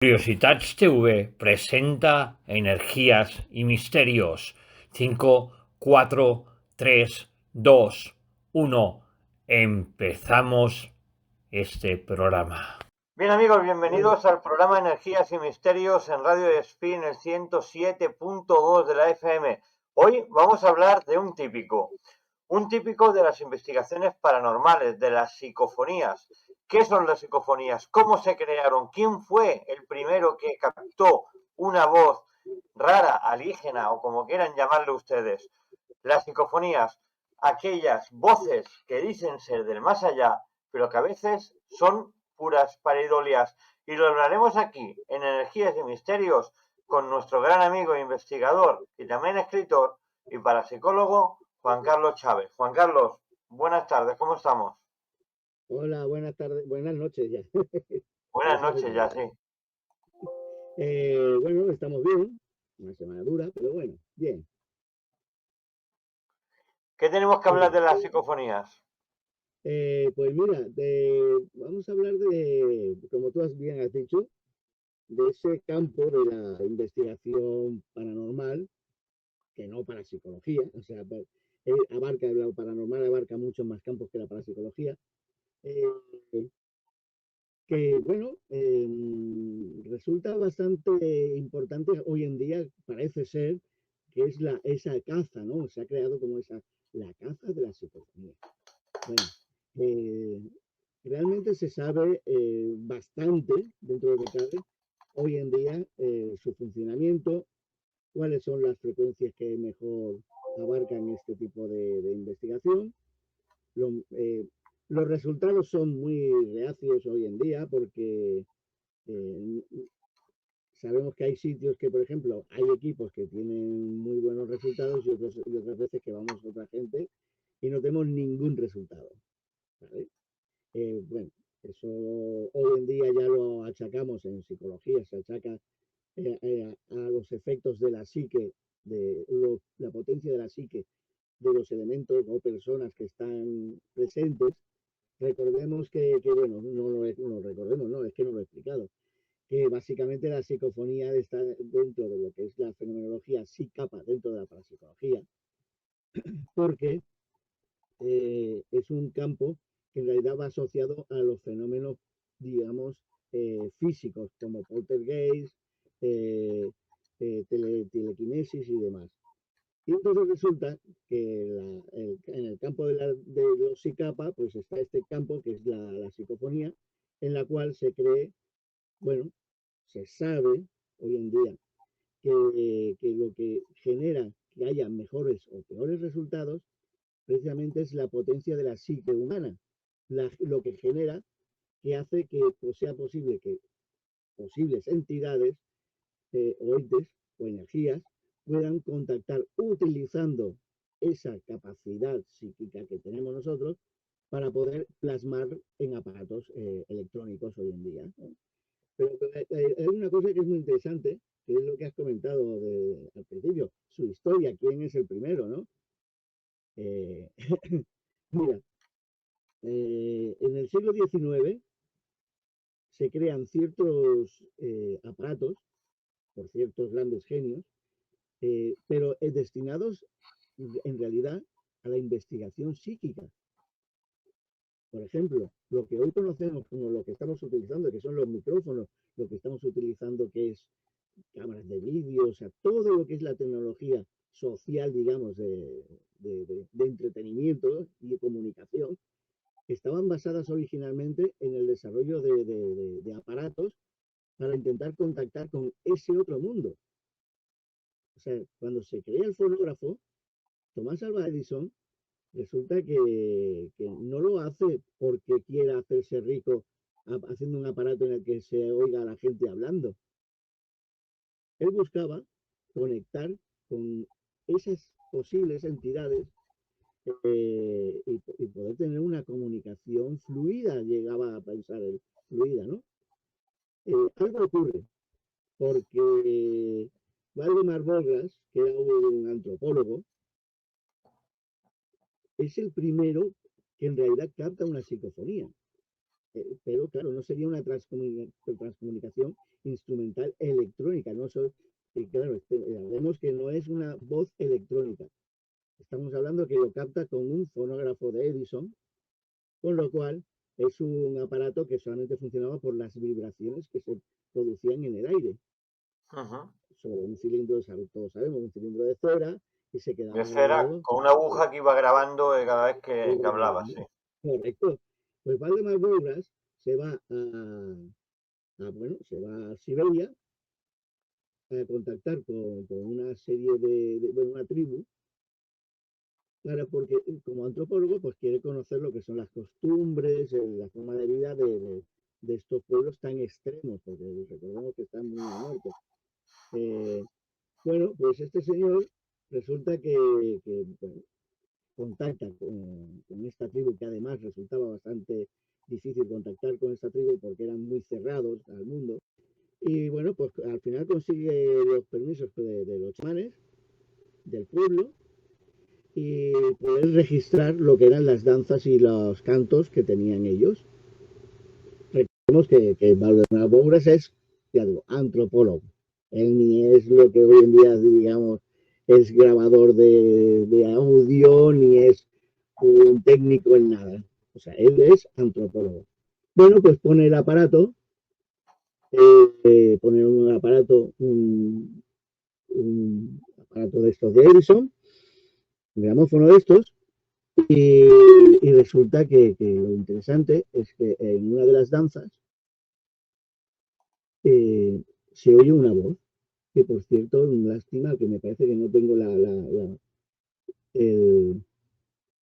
Curiositats TV presenta Energías y Misterios. 5, 4, 3, 2, 1. Empezamos este programa. Bien amigos, Bueno, bienvenidos al programa Energías y Misterios en Radio Espín, el 107.2 de la FM. Hoy vamos a hablar de un típico de las investigaciones paranormales, de las psicofonías. ¿Qué son las psicofonías? ¿Cómo se crearon? ¿Quién fue el primero que captó una voz rara, alienígena o como quieran llamarlo ustedes? Las psicofonías, aquellas voces que dicen ser del más allá, pero que a veces son puras pareidolias. Y lo hablaremos aquí, en Energías y Misterios, con nuestro gran amigo e investigador y también escritor y parapsicólogo, Juan Carlos Chávez. Juan Carlos, buenas tardes, ¿cómo estamos? hola, buenas tardes, buenas noches ya. Ya Buenas se hace noches ya, tarde. sí. Bueno, estamos bien, una semana dura, pero bueno, bien. ¿Qué tenemos que hablar Bueno, de las psicofonías? pues mira, vamos a hablar de, como tú bien has dicho, de ese campo de la investigación paranormal, que no parapsicología, o sea, lo paranormal abarca muchos más campos que la parapsicología. Eh, que bueno, resulta bastante importante hoy en día, parece ser, que es esa caza, ¿no? Se ha creado como la caza de la psicofonía. Bueno, eh, realmente se sabe bastante, dentro de lo que cabe, hoy en día su funcionamiento, cuáles son las frecuencias que mejor abarcan este tipo de investigación. Lo, eh, los resultados son muy reacios hoy en día porque eh, sabemos que hay sitios que, por ejemplo, hay equipos que tienen muy buenos resultados y otras veces que vamos otra gente y no tenemos ningún resultado. ¿Vale? Bueno, eso hoy en día ya lo achacamos en psicología, se achaca a los efectos de la psique, la potencia de la psique, de los elementos o personas que están presentes. Recordemos bueno, no recordemos, no, es que no lo he explicado, que básicamente la psicofonía está dentro de lo que es la fenomenología psicapa, dentro de la parapsicología, porque es un campo que en realidad va asociado a los fenómenos, digamos, físicos, como poltergeist, eh, telequinesis y demás. Y entonces resulta que en el campo de los psicapa, pues está este campo que es la psicofonía, en la cual se cree, bueno, se sabe hoy en día que lo que genera que haya mejores o peores resultados precisamente es la potencia de la psique humana, lo que genera que hace que pues, sea posible que posibles entidades o entes o energías puedan contactar utilizando esa capacidad psíquica que tenemos nosotros para poder plasmar en aparatos electrónicos hoy en día, ¿no? Pero hay una cosa que es muy interesante, que es lo que has comentado al principio, su historia, quién es el primero, ¿no? Eh, mira, en el siglo XIX se crean ciertos aparatos por ciertos grandes genios, pero destinados en realidad a la investigación psíquica. Por ejemplo, lo que hoy conocemos como lo que estamos utilizando, que son los micrófonos, lo que estamos utilizando que es cámaras de vídeo, o sea, todo lo que es la tecnología social, digamos, de entretenimiento y de comunicación, estaban basadas originalmente en el desarrollo de aparatos para intentar contactar con ese otro mundo. O sea, cuando se crea el fonógrafo, Tomás Alva Edison resulta que no lo hace porque quiera hacerse rico haciendo un aparato en el que se oiga a la gente hablando. Él buscaba conectar con esas posibles entidades y poder tener una comunicación fluida, llegaba a pensar él, fluida, ¿no? Algo ocurre, porque Valdemar Borgas, que era un antropólogo, es el primero que en realidad capta una psicofonía. pero claro, no sería una transcomunicación instrumental electrónica, no claro, vemos que no es una voz electrónica. Estamos hablando que lo capta con un fonógrafo de Edison, con lo cual es un aparato que solamente funcionaba por las vibraciones que se producían en el aire. Sobre un cilindro, todos sabemos, un cilindro de cera, y se quedaba grabado. Con una aguja que iba grabando cada vez que hablaba, sí. Correcto. Pues Valdemar Bourras se va a Siberia a contactar con una serie una tribu, porque como antropólogo pues quiere conocer lo que son las costumbres, la forma de vida de estos pueblos tan extremos, porque recordemos que están muy al norte. Bueno, pues este señor resulta que bueno, contacta con esta tribu, que además resultaba bastante difícil contactar con esta tribu porque eran muy cerrados al mundo. Y bueno, pues al final consigue los permisos de los chamanes del pueblo y poder registrar lo que eran las danzas y los cantos que tenían ellos. Recordemos que Valdemar Bourras es, ya digo, antropólogo. Él ni es lo que hoy en día, digamos, es grabador de audio, ni es un técnico en nada. O sea, él es antropólogo. Bueno, pues pone el aparato, pone un aparato de estos de Edison, un gramófono de estos, y resulta que lo interesante es que en una de las danzas se oye una voz, que por cierto, lástima que me parece que no tengo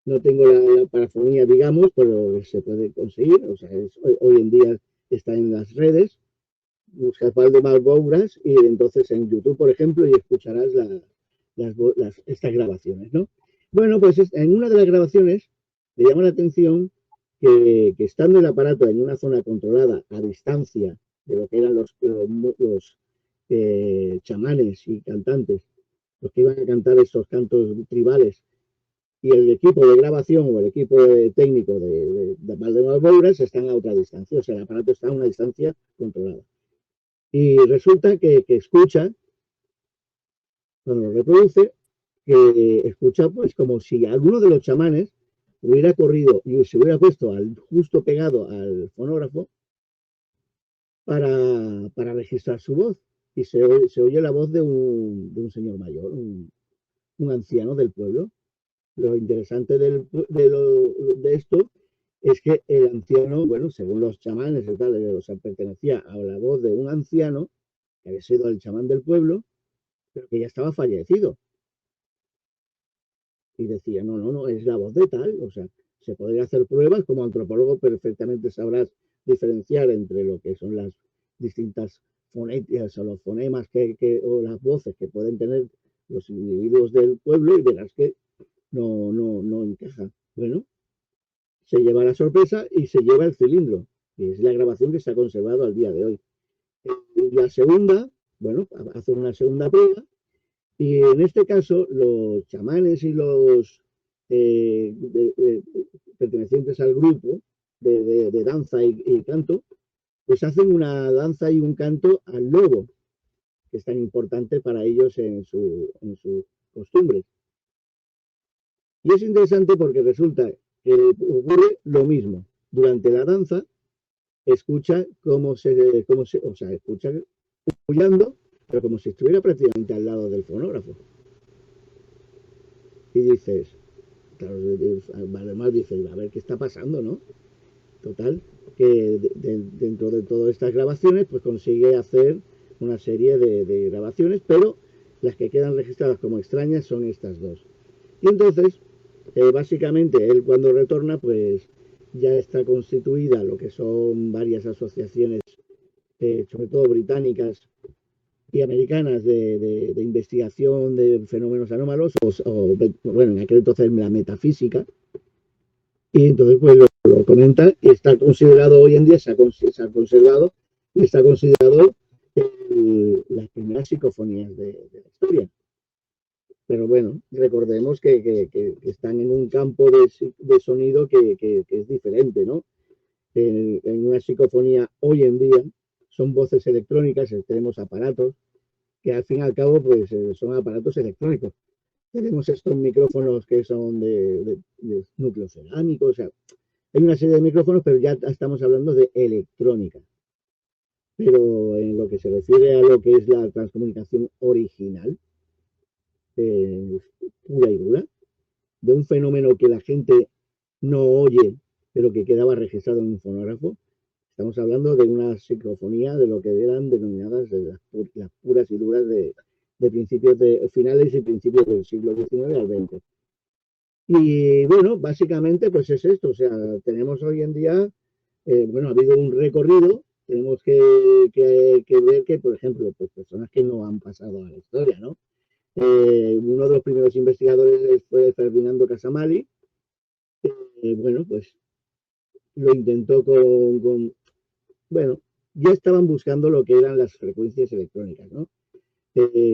no tengo la parafonía, digamos, pero se puede conseguir, o sea, hoy en día está en las redes, buscas Valdemar Bourras y entonces en YouTube, por ejemplo, y escucharás estas grabaciones, ¿no? Bueno, pues en una de las grabaciones le llama la atención que estando el aparato en una zona controlada a distancia de lo que eran los chamanes y cantantes, los que iban a cantar estos cantos tribales, y el equipo de grabación o el equipo técnico de Valdemar Bourras están a otra distancia, o sea, el aparato está a una distancia controlada. Y resulta que escucha, cuando lo reproduce, que escucha pues como si alguno de los chamanes hubiera corrido y se hubiera puesto justo pegado al fonógrafo para registrar su voz. Y se oye la voz de un señor mayor, un anciano del pueblo. Lo interesante de esto es que el anciano, bueno, según los chamanes y tal, o sea, pertenecía a la voz de un anciano que había sido el chamán del pueblo, pero que ya estaba fallecido. Y decía, no, es la voz de tal, o sea, se podría hacer pruebas, como antropólogo perfectamente sabrás diferenciar entre lo que son las distintas fonéticas o los fonemas o las voces que pueden tener los individuos del pueblo y verás que no encajan. Bueno, se lleva la sorpresa y se lleva el cilindro, que es la grabación que se ha conservado al día de hoy. La segunda, bueno, hace una segunda prueba. Y en este caso, los chamanes y los pertenecientes al grupo de danza y canto, pues hacen una danza y un canto al lobo, que es tan importante para ellos en su costumbre. Y es interesante porque resulta que ocurre lo mismo. Durante la danza, escucha o sea, escucha aullando, pero como si estuviera prácticamente al lado del fonógrafo. Y dices, claro, además dice, a ver qué está pasando, ¿no? Total, que dentro de todas estas grabaciones, pues consigue hacer una serie de grabaciones, pero las que quedan registradas como extrañas son estas dos. Y entonces, básicamente, él cuando retorna, pues ya está constituida lo que son varias asociaciones, sobre todo británicas y americanas de investigación de fenómenos anómalos, bueno, en aquel entonces la metafísica, y entonces pues lo comenta y está considerado hoy en día, se ha conservado y está considerado las primeras psicofonías de la historia. Pero bueno, recordemos que están en un campo de sonido que es diferente, ¿no? en una psicofonía hoy en día son voces electrónicas, tenemos aparatos que al fin y al cabo pues son aparatos electrónicos. Tenemos estos micrófonos que son de núcleos cerámicos, o sea, hay una serie de micrófonos, pero ya estamos hablando de electrónica. Pero en lo que se refiere a lo que es la transcomunicación original, eh, pura y dura, de un fenómeno que la gente no oye, pero que quedaba registrado en un fonógrafo, estamos hablando de una psicofonía de lo que eran denominadas las puras y duras de principios de finales y principios del siglo XIX al XX. Y bueno, básicamente pues es esto, o sea, tenemos hoy en día, bueno, ha habido un recorrido, tenemos que ver que, por ejemplo, pues personas que no han pasado a la historia, ¿no? Uno de los primeros investigadores fue Ferdinando Casamali, bueno, pues lo intentó bueno, ya estaban buscando lo que eran las frecuencias electrónicas, ¿no?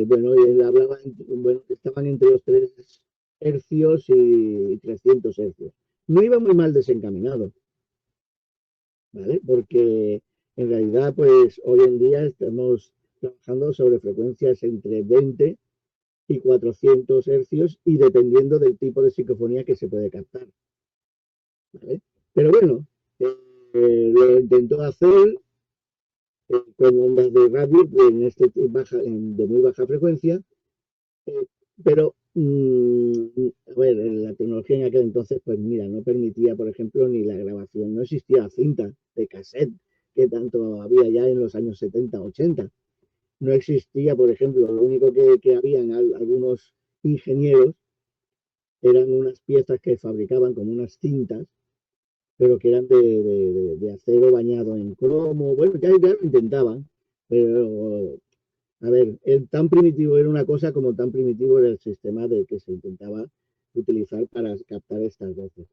Bueno, él hablaba, bueno, estaban entre los 3 hercios y 300 hercios. No iba muy mal desencaminado, ¿vale? Porque en realidad, pues hoy en día estamos trabajando sobre frecuencias entre 20 y 400 hercios y dependiendo del tipo de psicofonía que se puede captar, ¿vale? Pero bueno, lo intentó hacer con ondas de radio de muy baja frecuencia, eh, pero a ver, la tecnología en aquel entonces, pues mira, no permitía, por ejemplo, ni la grabación, no existía cinta de cassette, que tanto había ya en los años 70, 80. No existía, por ejemplo, lo único que habían algunos ingenieros eran unas piezas que fabricaban como unas cintas, pero que eran de acero bañado en cromo. Bueno, ya lo intentaban, pero a ver, tan primitivo era una cosa como tan primitivo era el sistema de que se intentaba utilizar para captar estas voces.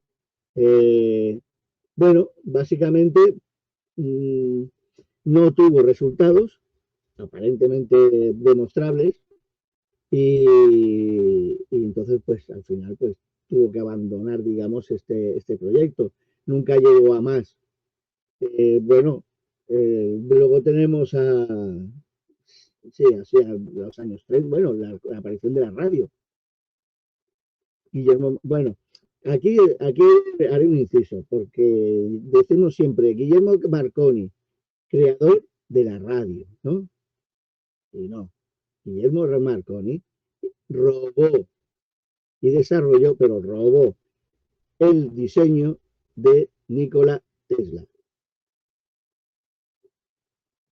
Bueno, básicamente mmm, no tuvo resultados aparentemente demostrables y entonces pues al final pues tuvo que abandonar digamos este proyecto. Nunca llegó a más. Bueno, luego tenemos sí, así a los años 30, bueno, la aparición de la radio. Guillermo, bueno, aquí haré un inciso, porque decimos siempre Guillermo Marconi, creador de la radio, ¿no? Y no, Guillermo Marconi robó y desarrolló, pero robó el diseño de Nikola Tesla.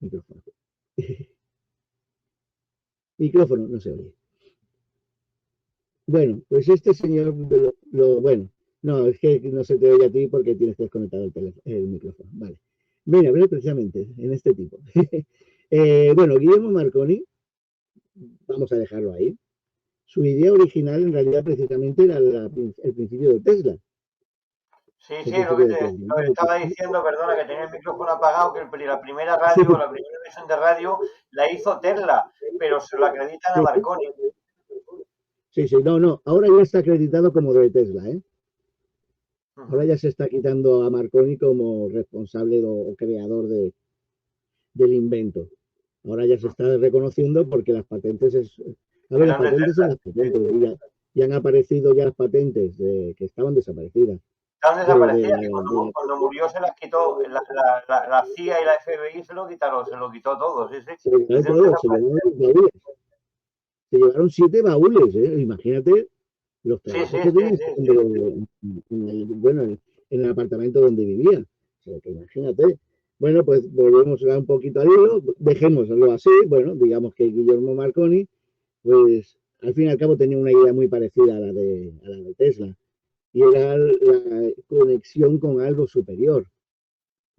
Micrófono. Micrófono, no se oye. Bueno, pues este señor, bueno, no, es que no se te oye a ti porque tienes desconectado el micrófono. Vale. Mira, precisamente en este tipo. Bueno, Guillermo Marconi, vamos a dejarlo ahí. Su idea original en realidad precisamente era el principio de Tesla. Sí, sí, lo que te estaba diciendo, perdona, que tenía el micrófono apagado, que la primera radio, la primera versión de radio la hizo Tesla, pero se lo acreditan a Marconi. Sí, sí, no, ahora ya está acreditado como de Tesla, ¿eh? Ahora ya se está quitando a Marconi como responsable o creador del invento. Ahora ya se está reconociendo porque las patentes a ver, las patentes son las patentes y han aparecido ya las patentes que estaban desaparecidas. Estaban desaparecidas y cuando murió se las quitó la CIA y la FBI se lo quitaron, se lo quitó todo, sí, sí. Se llevaron 7 baúles, imagínate los trabajos que tenía bueno, en el apartamento donde vivía. O sea, que imagínate. Bueno, pues volvemos a un poquito al hilo, dejémoslo así, bueno, digamos que Guillermo Marconi, pues al fin y al cabo tenía una idea muy parecida a la de Tesla, y era la conexión con algo superior,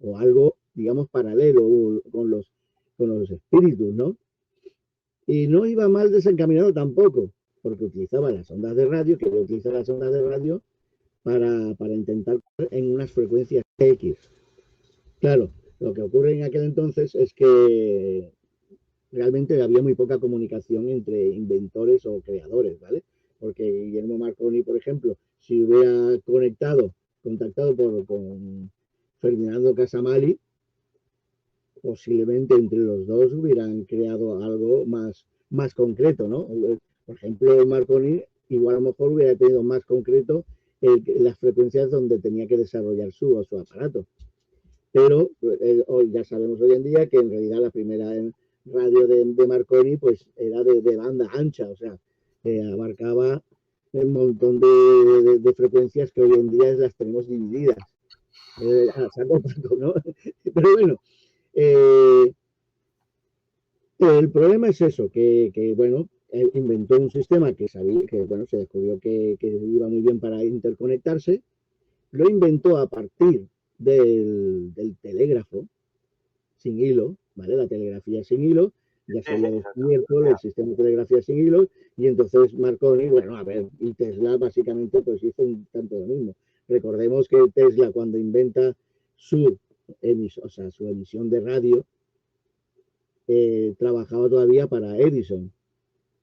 o algo, digamos, paralelo con los espíritus, ¿no? Y no iba mal desencaminado tampoco, porque utilizaba las ondas de radio, quería utilizar las ondas de radio para intentar en unas frecuencias X. Claro, lo que ocurre en aquel entonces es que realmente había muy poca comunicación entre inventores o creadores, ¿vale? Porque Guillermo Marconi, por ejemplo, si hubiera contactado Ferdinando Casamali, posiblemente entre los dos hubieran creado algo más concreto, ¿no? Por ejemplo, Marconi igual a lo mejor hubiera tenido más concreto las frecuencias donde tenía que desarrollar su aparato. Pero hoy ya sabemos hoy en día que en realidad la primera radio de Marconi pues era de banda ancha, o sea, abarcaba un montón de frecuencias que hoy en día las tenemos divididas. A saco paco, ¿no? Pero bueno, el problema es eso, que bueno, él inventó un sistema que sabía, que bueno, se descubrió que iba muy bien para interconectarse, lo inventó a partir del telégrafo sin hilo, ¿vale? La telegrafía sin hilo, ya se Sí, sí, había exacto. descubierto el sistema de telegrafía sin hilo, y entonces Marconi, bueno, a ver, y Tesla básicamente pues hizo un tanto lo mismo. Recordemos que Tesla cuando inventa o sea, su emisión de radio, trabajaba todavía para Edison,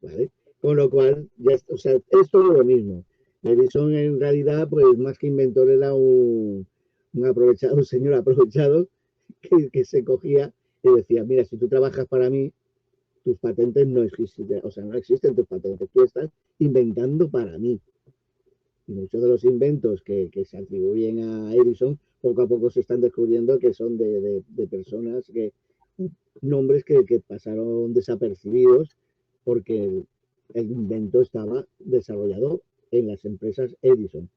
¿vale? Con lo cual, ya, o sea, es todo lo mismo. Edison en realidad, pues más que inventor era un señor aprovechado que se cogía y decía, mira, si tú trabajas para mí, tus patentes no existen, o sea, no existen tus patentes, tú estás inventando para mí. Y muchos de los inventos que se atribuyen a Edison, poco a poco se están descubriendo que son de personas nombres que pasaron desapercibidos porque el invento estaba desarrollado en las empresas Edison.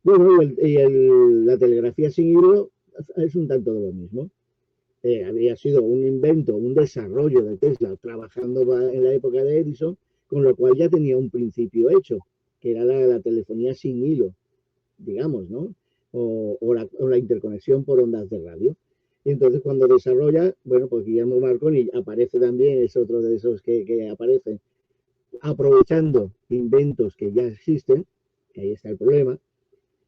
Bueno, la telegrafía sin hilo es un tanto de lo mismo. Había sido un invento, un desarrollo de Tesla trabajando en la época de Edison, con lo cual ya tenía un principio hecho, que era la telefonía sin hilo, digamos, ¿no? O la interconexión por ondas de radio. Y entonces cuando desarrolla, bueno, pues Guillermo Marconi aparece también, es otro de esos que aparecen aprovechando inventos que ya existen, que ahí está el problema,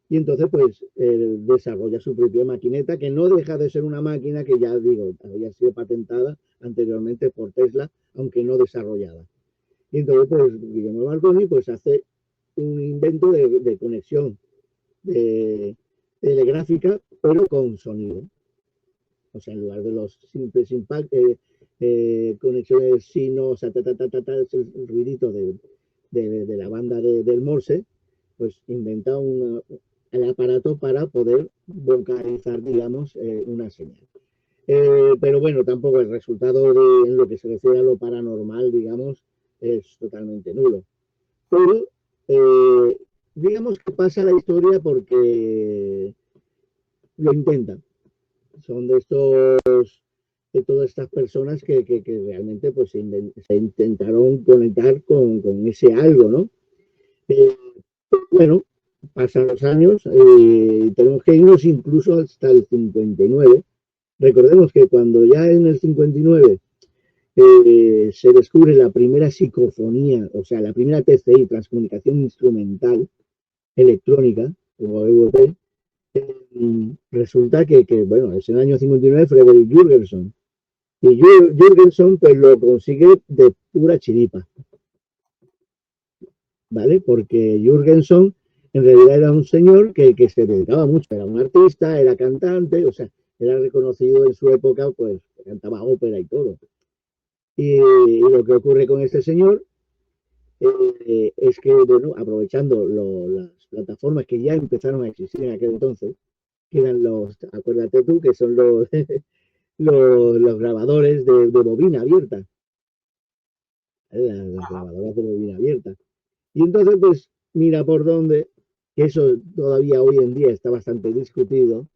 y entonces pues desarrolla su propia maquineta que no deja de ser una máquina que ya digo, había sido patentada anteriormente por Tesla, aunque no desarrollada. Y entonces pues Guillermo Marconi pues hace un invento de conexión de telegráfica, pero con sonido. O sea, en lugar de los simples conexiones sino, o sea, el ruidito de la banda del Morse, pues inventa el aparato para poder vocalizar, digamos, una señal. Pero bueno, tampoco el resultado en lo que se refiere a lo paranormal, digamos, es totalmente nulo. Pero digamos que pasa la historia porque lo intentan. Son de todas estas personas que realmente pues se intentaron conectar con ese algo, ¿no? Eh, bueno, pasan los años, tenemos que irnos incluso hasta el 59. Recordemos que cuando ya en el 59 se descubre la primera psicofonía, o sea, la primera TCI, transcomunicación instrumental electrónica, como EVP, resulta bueno, es en el año 59 Frederick Jurgenson. Y Jurgenson pues lo consigue de pura chiripa, ¿vale? Porque Jurgenson en realidad era un señor que se dedicaba mucho, era un artista, era cantante, o sea, era reconocido en su época, pues cantaba ópera y todo. Y lo que ocurre con este señor es que, bueno, aprovechando las plataformas que ya empezaron a existir en aquel entonces, que eran acuérdate tú, que son los grabadores de bobina abierta, las grabadoras de bobina abierta. Y entonces, pues, mira por dónde, que eso todavía hoy en día está bastante discutido,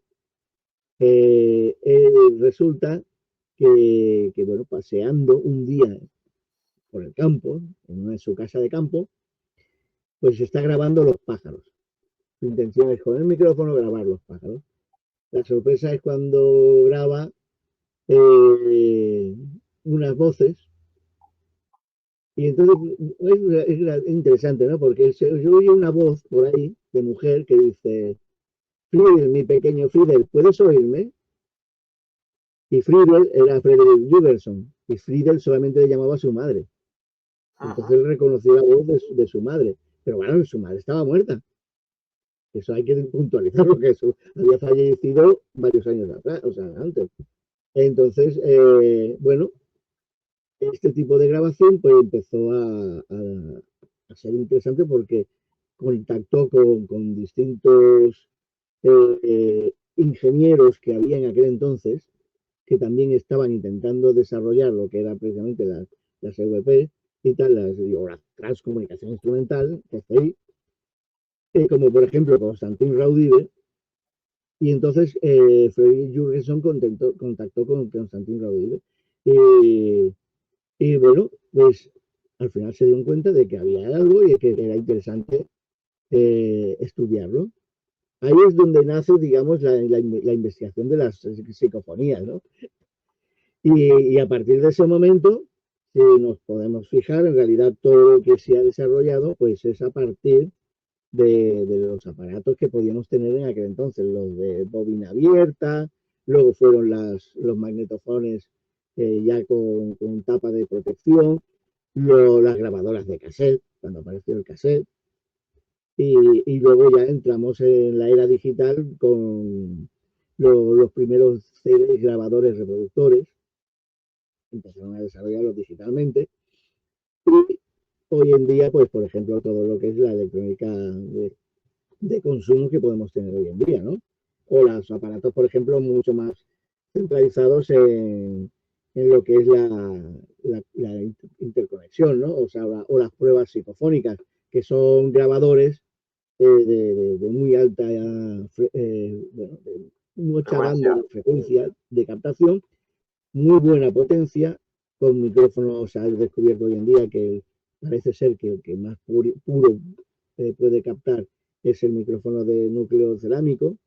resulta bueno, paseando un día por el campo, en su casa de campo, pues está grabando los pájaros. Su intención es con el micrófono grabar los pájaros. La sorpresa es cuando graba unas voces. Y entonces es interesante, ¿no? Porque se oye una voz por ahí de mujer que dice, Friedel, mi pequeño Friedel, ¿puedes oírme? Y Friedel era Frederick Jurgenson. Y Friedel solamente le llamaba a su madre. Entonces él reconoció la voz de su madre. Pero bueno, su madre estaba muerta. Eso hay que puntualizarlo, que eso había fallecido varios años atrás, o sea, antes. Entonces, bueno, este tipo de grabación pues empezó a ser interesante porque contactó con distintos ingenieros que había en aquel entonces que también estaban intentando desarrollar lo que era precisamente las EVP y tal, la transcomunicación instrumental, TCI, como por ejemplo Constantin Raudive, y entonces Fredrik Jurgenson contactó con Constantin Raudive. Y bueno, pues al final se dieron cuenta de que había algo y de que era interesante estudiarlo. Ahí es donde nace, digamos, la investigación de las psicofonías, ¿no? Y a partir de ese momento, si nos podemos fijar, en realidad todo lo que se ha desarrollado, pues es a partir de los aparatos que podíamos tener en aquel entonces, los de bobina abierta, luego fueron los magnetofones ya con tapa de protección, las grabadoras de cassette, cuando apareció el cassette, y luego ya entramos en la era digital con los primeros CDs grabadores reproductores, empezaron a desarrollarlos digitalmente, y hoy en día, pues por ejemplo, todo lo que es la electrónica de consumo que podemos tener hoy en día, ¿no? O los aparatos, por ejemplo, mucho más centralizados en lo que es la interconexión, ¿no? O sea, las pruebas psicofónicas, que son grabadores de muy alta, bueno, de mucha banda de frecuencia de captación, muy buena potencia, con micrófonos, se ha descubierto hoy en día que parece ser que el que más puro puede captar es el micrófono de núcleo cerámico.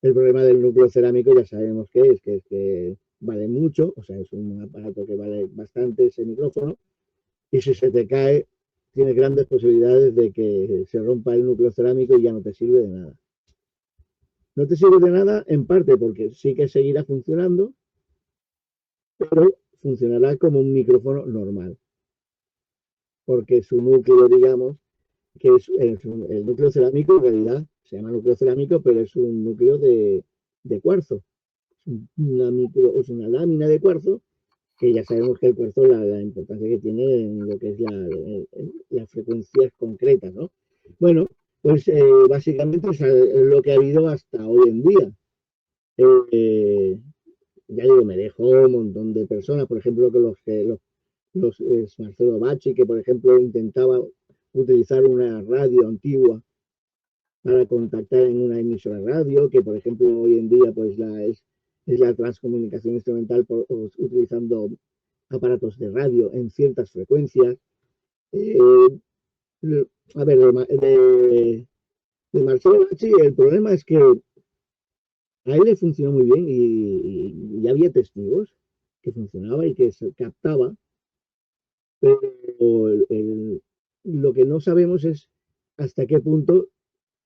El problema del núcleo cerámico ya sabemos que es que vale mucho, o sea, es un aparato que vale bastante ese micrófono, y si se te cae, tienes grandes posibilidades de que se rompa el núcleo cerámico y ya no te sirve de nada. No te sirve de nada en parte porque sí que seguirá funcionando, pero funcionará como un micrófono normal, porque su núcleo, digamos, que es el núcleo cerámico, en realidad se llama núcleo cerámico, pero es un núcleo de cuarzo. Es una lámina de cuarzo, que ya sabemos que el cuarzo, la importancia que tiene en lo que es las frecuencias concretas, ¿no? Bueno, pues básicamente es lo que ha habido hasta hoy en día. Ya digo, me dejó un montón de personas, por ejemplo, los Marcelo Bacci, que por ejemplo intentaba utilizar una radio antigua para contactar en una emisora radio, que por ejemplo hoy en día pues es la transcomunicación instrumental utilizando aparatos de radio en ciertas frecuencias. Eh, a ver, de Marcelo Bacci, el problema es que a él le funcionó muy bien y había testigos que funcionaba y que se captaba, pero lo que no sabemos es hasta qué punto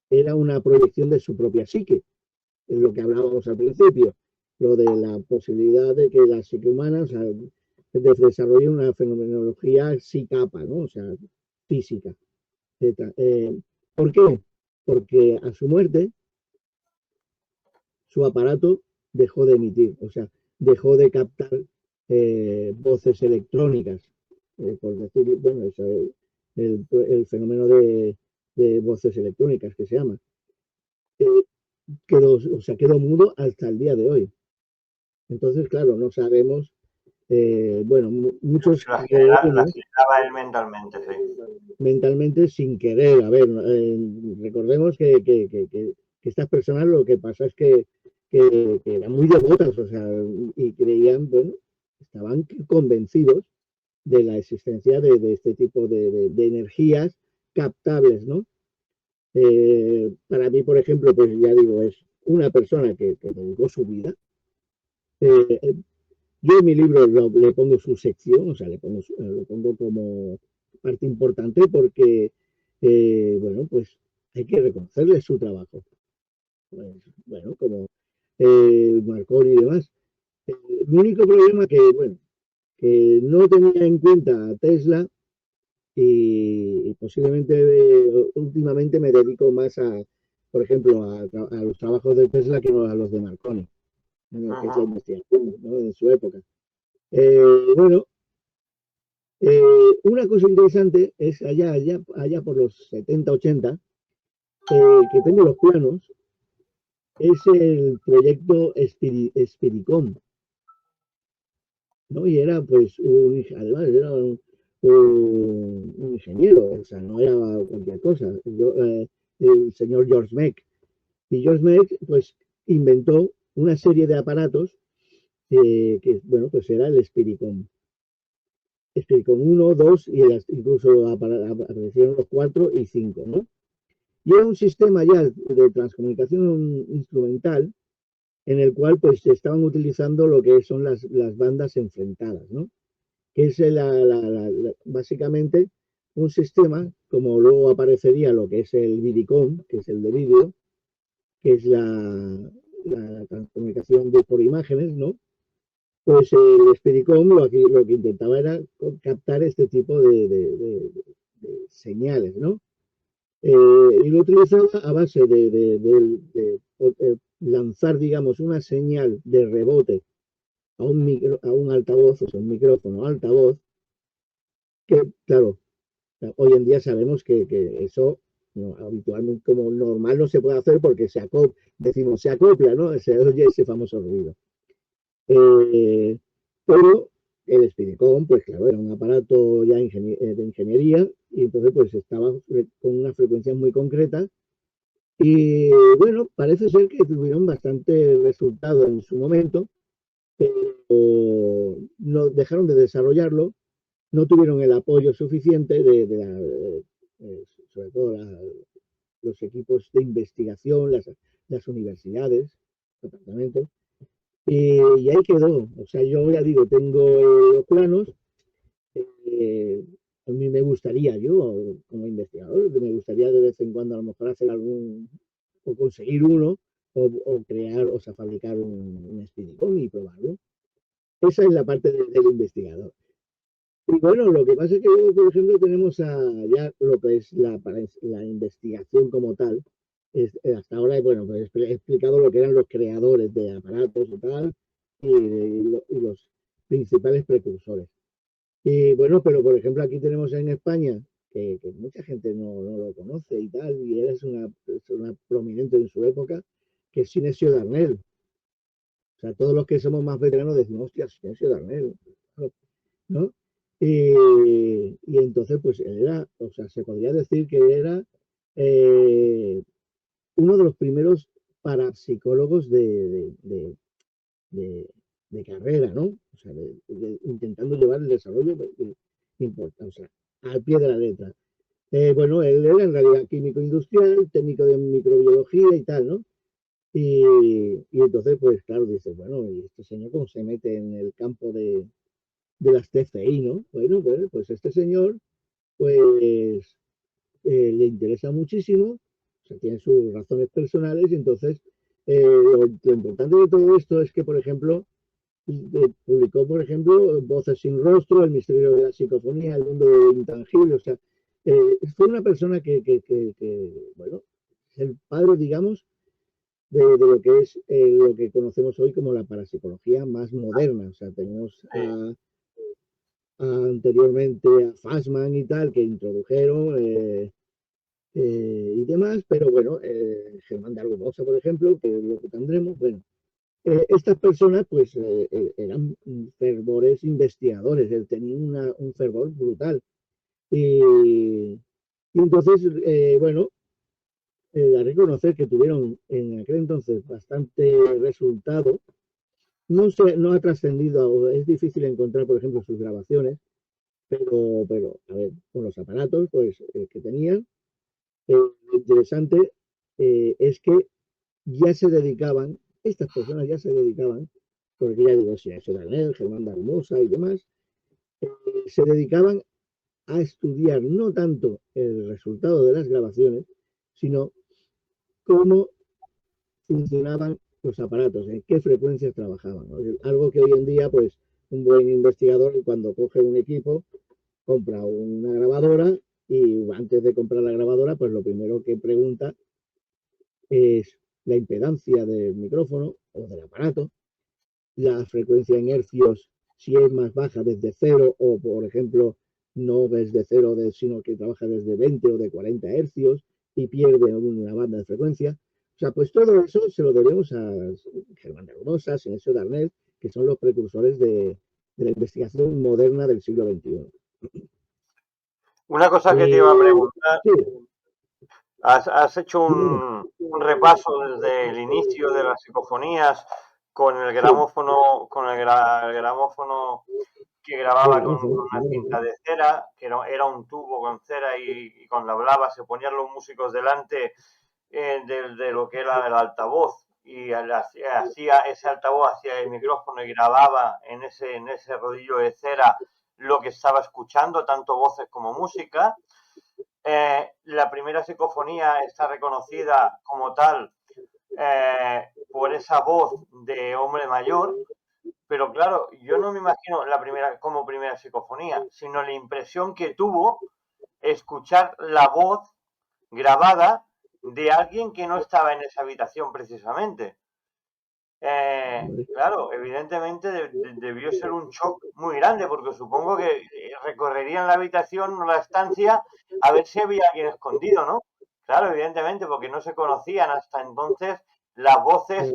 era una proyección de su propia psique, es lo que hablábamos al principio, lo de la posibilidad de que la psique humana, o sea, desarrolle una fenomenología psicapa, ¿no? O sea, física. ¿Por qué? Porque a su muerte, su aparato dejó de emitir, o sea, dejó de captar voces electrónicas, por decir, bueno, eso, el fenómeno de voces electrónicas que se llama. Eh, quedó mudo hasta el día de hoy. Entonces, claro, no sabemos, bueno, muchos las generaba él mentalmente, sí. Mentalmente sin querer. A ver, recordemos que estas personas lo que pasa es que eran muy devotas, o sea, y creían, bueno, estaban convencidos de la existencia de este tipo de energías captables, ¿no? Para mí, por ejemplo, pues ya digo, es una persona que dedicó su vida. Yo en mi libro le pongo su sección, o sea, lo pongo como parte importante porque, bueno, pues hay que reconocerle su trabajo. Pues, bueno, como Marconi y demás. Mi único problema bueno, que no tenía en cuenta a Tesla y posiblemente últimamente me dedico más por ejemplo, a los trabajos de Tesla que a los de Marconi, en lo que es la investigación, ¿no? En su época. Bueno, una cosa interesante es allá por los 70, 80, que tengo los planos, es el proyecto Spiricom, ¿no? Y era, pues, además, era un ingeniero, o sea, no era cualquier cosa. El señor George Meck. Y George Meck, pues, inventó una serie de aparatos que, bueno, pues era el Spiricom. Spiricom 1, 2 y incluso aparecieron los 4 y 5, ¿no? Y era un sistema ya de transcomunicación instrumental en el cual pues se estaban utilizando lo que son las bandas enfrentadas, ¿no? Que es básicamente un sistema, como luego aparecería lo que es el Vidicom, que es el de vídeo, que es la comunicación por imágenes, ¿no? Pues el Spiricom lo que intentaba era captar este tipo de señales, ¿no? Y lo utilizaba a base de lanzar, digamos, una señal de rebote a un altavoz, o sea, un micrófono altavoz, que, claro, hoy en día sabemos que eso no, habitualmente como normal no se puede hacer porque decimos se acopla, ¿no? Se oye ese famoso ruido. Pero el Spiricom, pues claro, era un aparato ya de ingeniería y entonces pues estaba con unas frecuencias muy concretas y bueno, parece ser que tuvieron bastante resultado en su momento, pero no dejaron de desarrollarlo, no tuvieron el apoyo suficiente sobre todo los equipos de investigación, las universidades, departamentos, y ahí quedó. O sea, yo ya digo, tengo los planos. A mí me gustaría, yo como investigador, me gustaría de vez en cuando a lo mejor hacer o conseguir uno, o crear, o sea, fabricar un Spiricom y probarlo. Esa es la parte del investigador. Y bueno, lo que pasa es que, por ejemplo, tenemos ya lo que es la investigación como tal. Hasta ahora, bueno, pues he explicado lo que eran los creadores de aparatos y tal, y los principales precursores. Y bueno, pero por ejemplo, aquí tenemos en España, que mucha gente no lo conoce y tal, y él es una persona prominente en su época, que es Sinesio Darnell. O sea, todos los que somos más veteranos decimos, hostia, Sinesio Darnell, ¿no? Y entonces, pues él era, o sea, se podría decir que era eh, uno de los primeros parapsicólogos de carrera, ¿no? O sea, intentando llevar el desarrollo o sea, al pie de la letra. Bueno, él era en realidad químico industrial, técnico de microbiología y tal, ¿no? Y entonces, pues claro, dices, bueno, ¿y este señor cómo se mete en el campo de las TCI, ¿no? Bueno, pues este señor, pues le interesa muchísimo, o sea, tiene sus razones personales, y entonces lo importante de todo esto es que, por ejemplo, publicó, por ejemplo, Voces sin rostro, El misterio de la psicofonía, El mundo intangible, o sea, fue una persona bueno, es el padre, digamos, de lo que es lo que conocemos hoy como la parapsicología más moderna. O sea, tenemos anteriormente a Fassman y tal, que introdujeron y demás, pero bueno, Germán de Argumosa, por ejemplo, que es lo que tendremos, bueno, estas personas pues eran fervores investigadores, él tenía un fervor brutal. Y, y entonces, bueno, a reconocer que tuvieron en aquel entonces bastante resultado. No ha trascendido, es difícil encontrar, por ejemplo, sus grabaciones, pero a ver, con los aparatos pues, que tenían, lo interesante es que ya se dedicaban, estas personas ya se dedicaban, porque ya digo, Silencio Daniel, Germán Darmosa y demás, se dedicaban a estudiar no tanto el resultado de las grabaciones, sino cómo funcionaban los aparatos, en qué frecuencias trabajaban, ¿no? Algo que hoy en día, pues, un buen investigador cuando coge un equipo, compra una grabadora y antes de comprar la grabadora, pues lo primero que pregunta es la impedancia del micrófono o del aparato, la frecuencia en hercios, si es más baja desde cero o, por ejemplo, no desde cero, sino que trabaja desde 20 o de 40 hercios y pierde una banda de frecuencia. O sea, pues todo eso se lo debemos a Germán de Rosa, Sinesio Darnell, que son los precursores de la investigación moderna del siglo XXI. Una cosa que te iba a preguntar, Sí, has hecho dime, un repaso desde el inicio de las psicofonías con el sí, gramófono, el gramófono que de grababa con gramófono, una cinta de cera, que era un tubo con cera y cuando hablaba se ponían los músicos delante de lo que era el altavoz y hacía ese altavoz hacia el micrófono y grababa en ese rodillo de cera lo que estaba escuchando, tanto voces como música. La primera psicofonía está reconocida como tal por esa voz de hombre mayor, pero claro, yo no me imagino la primera como primera psicofonía, sino la impresión que tuvo escuchar la voz grabada de alguien que no estaba en esa habitación precisamente. Claro, evidentemente debió ser un shock muy grande, porque supongo que recorrerían la habitación o la estancia a ver si había alguien escondido, ¿no? Claro, evidentemente, porque no se conocían hasta entonces las voces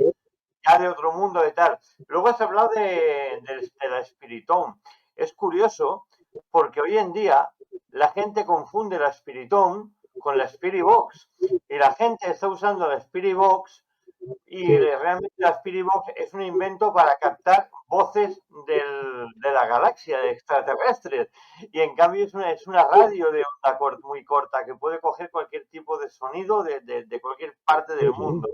ya de otro mundo de tal. Luego has hablado de la Spiritón. Es curioso porque hoy en día la gente confunde la Spiritón con la Spirit Box y la gente está usando la Spirit Box y sí, realmente la Spirit Box es un invento para captar voces de la galaxia, de extraterrestres. Y en cambio es una radio de onda muy corta que puede coger cualquier tipo de sonido de cualquier parte del sí, sí. mundo.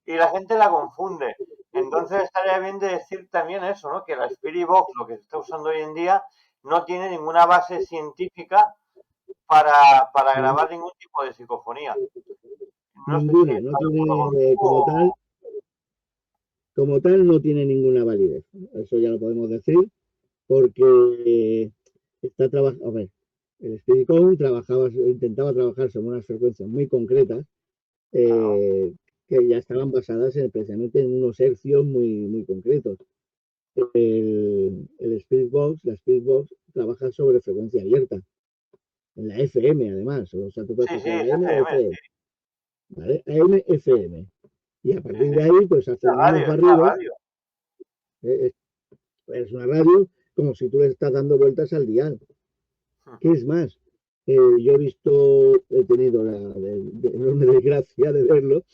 Y la gente la confunde. Entonces estaría bien de decir también eso, ¿no? Que la Spirit Box, lo que se está usando hoy en día, no tiene ninguna base científica para No, grabar ningún tipo de psicofonía. No sé si ninguna, no está de acuerdo tiene conmigo o... como tal no tiene ninguna validez. Eso ya lo podemos decir porque está trabajando, a ver, el Spiritcom intentaba trabajar sobre unas frecuencias muy concretas Claro. eh, que ya estaban basadas precisamente en unos hercios muy concretos. El la Spirit Box trabaja sobre frecuencia abierta, en la FM además, o sea, tú puedes Sí, sí, coger es AM o FM, FM, ¿vale? AM, FM. Y a sí, partir sí. de ahí, pues La hacen unos radio, es una barridos, radio. eh, es una radio como si tú le estás dando vueltas al dial. ¿Qué es más? Yo he tenido la enorme desgracia de verlo,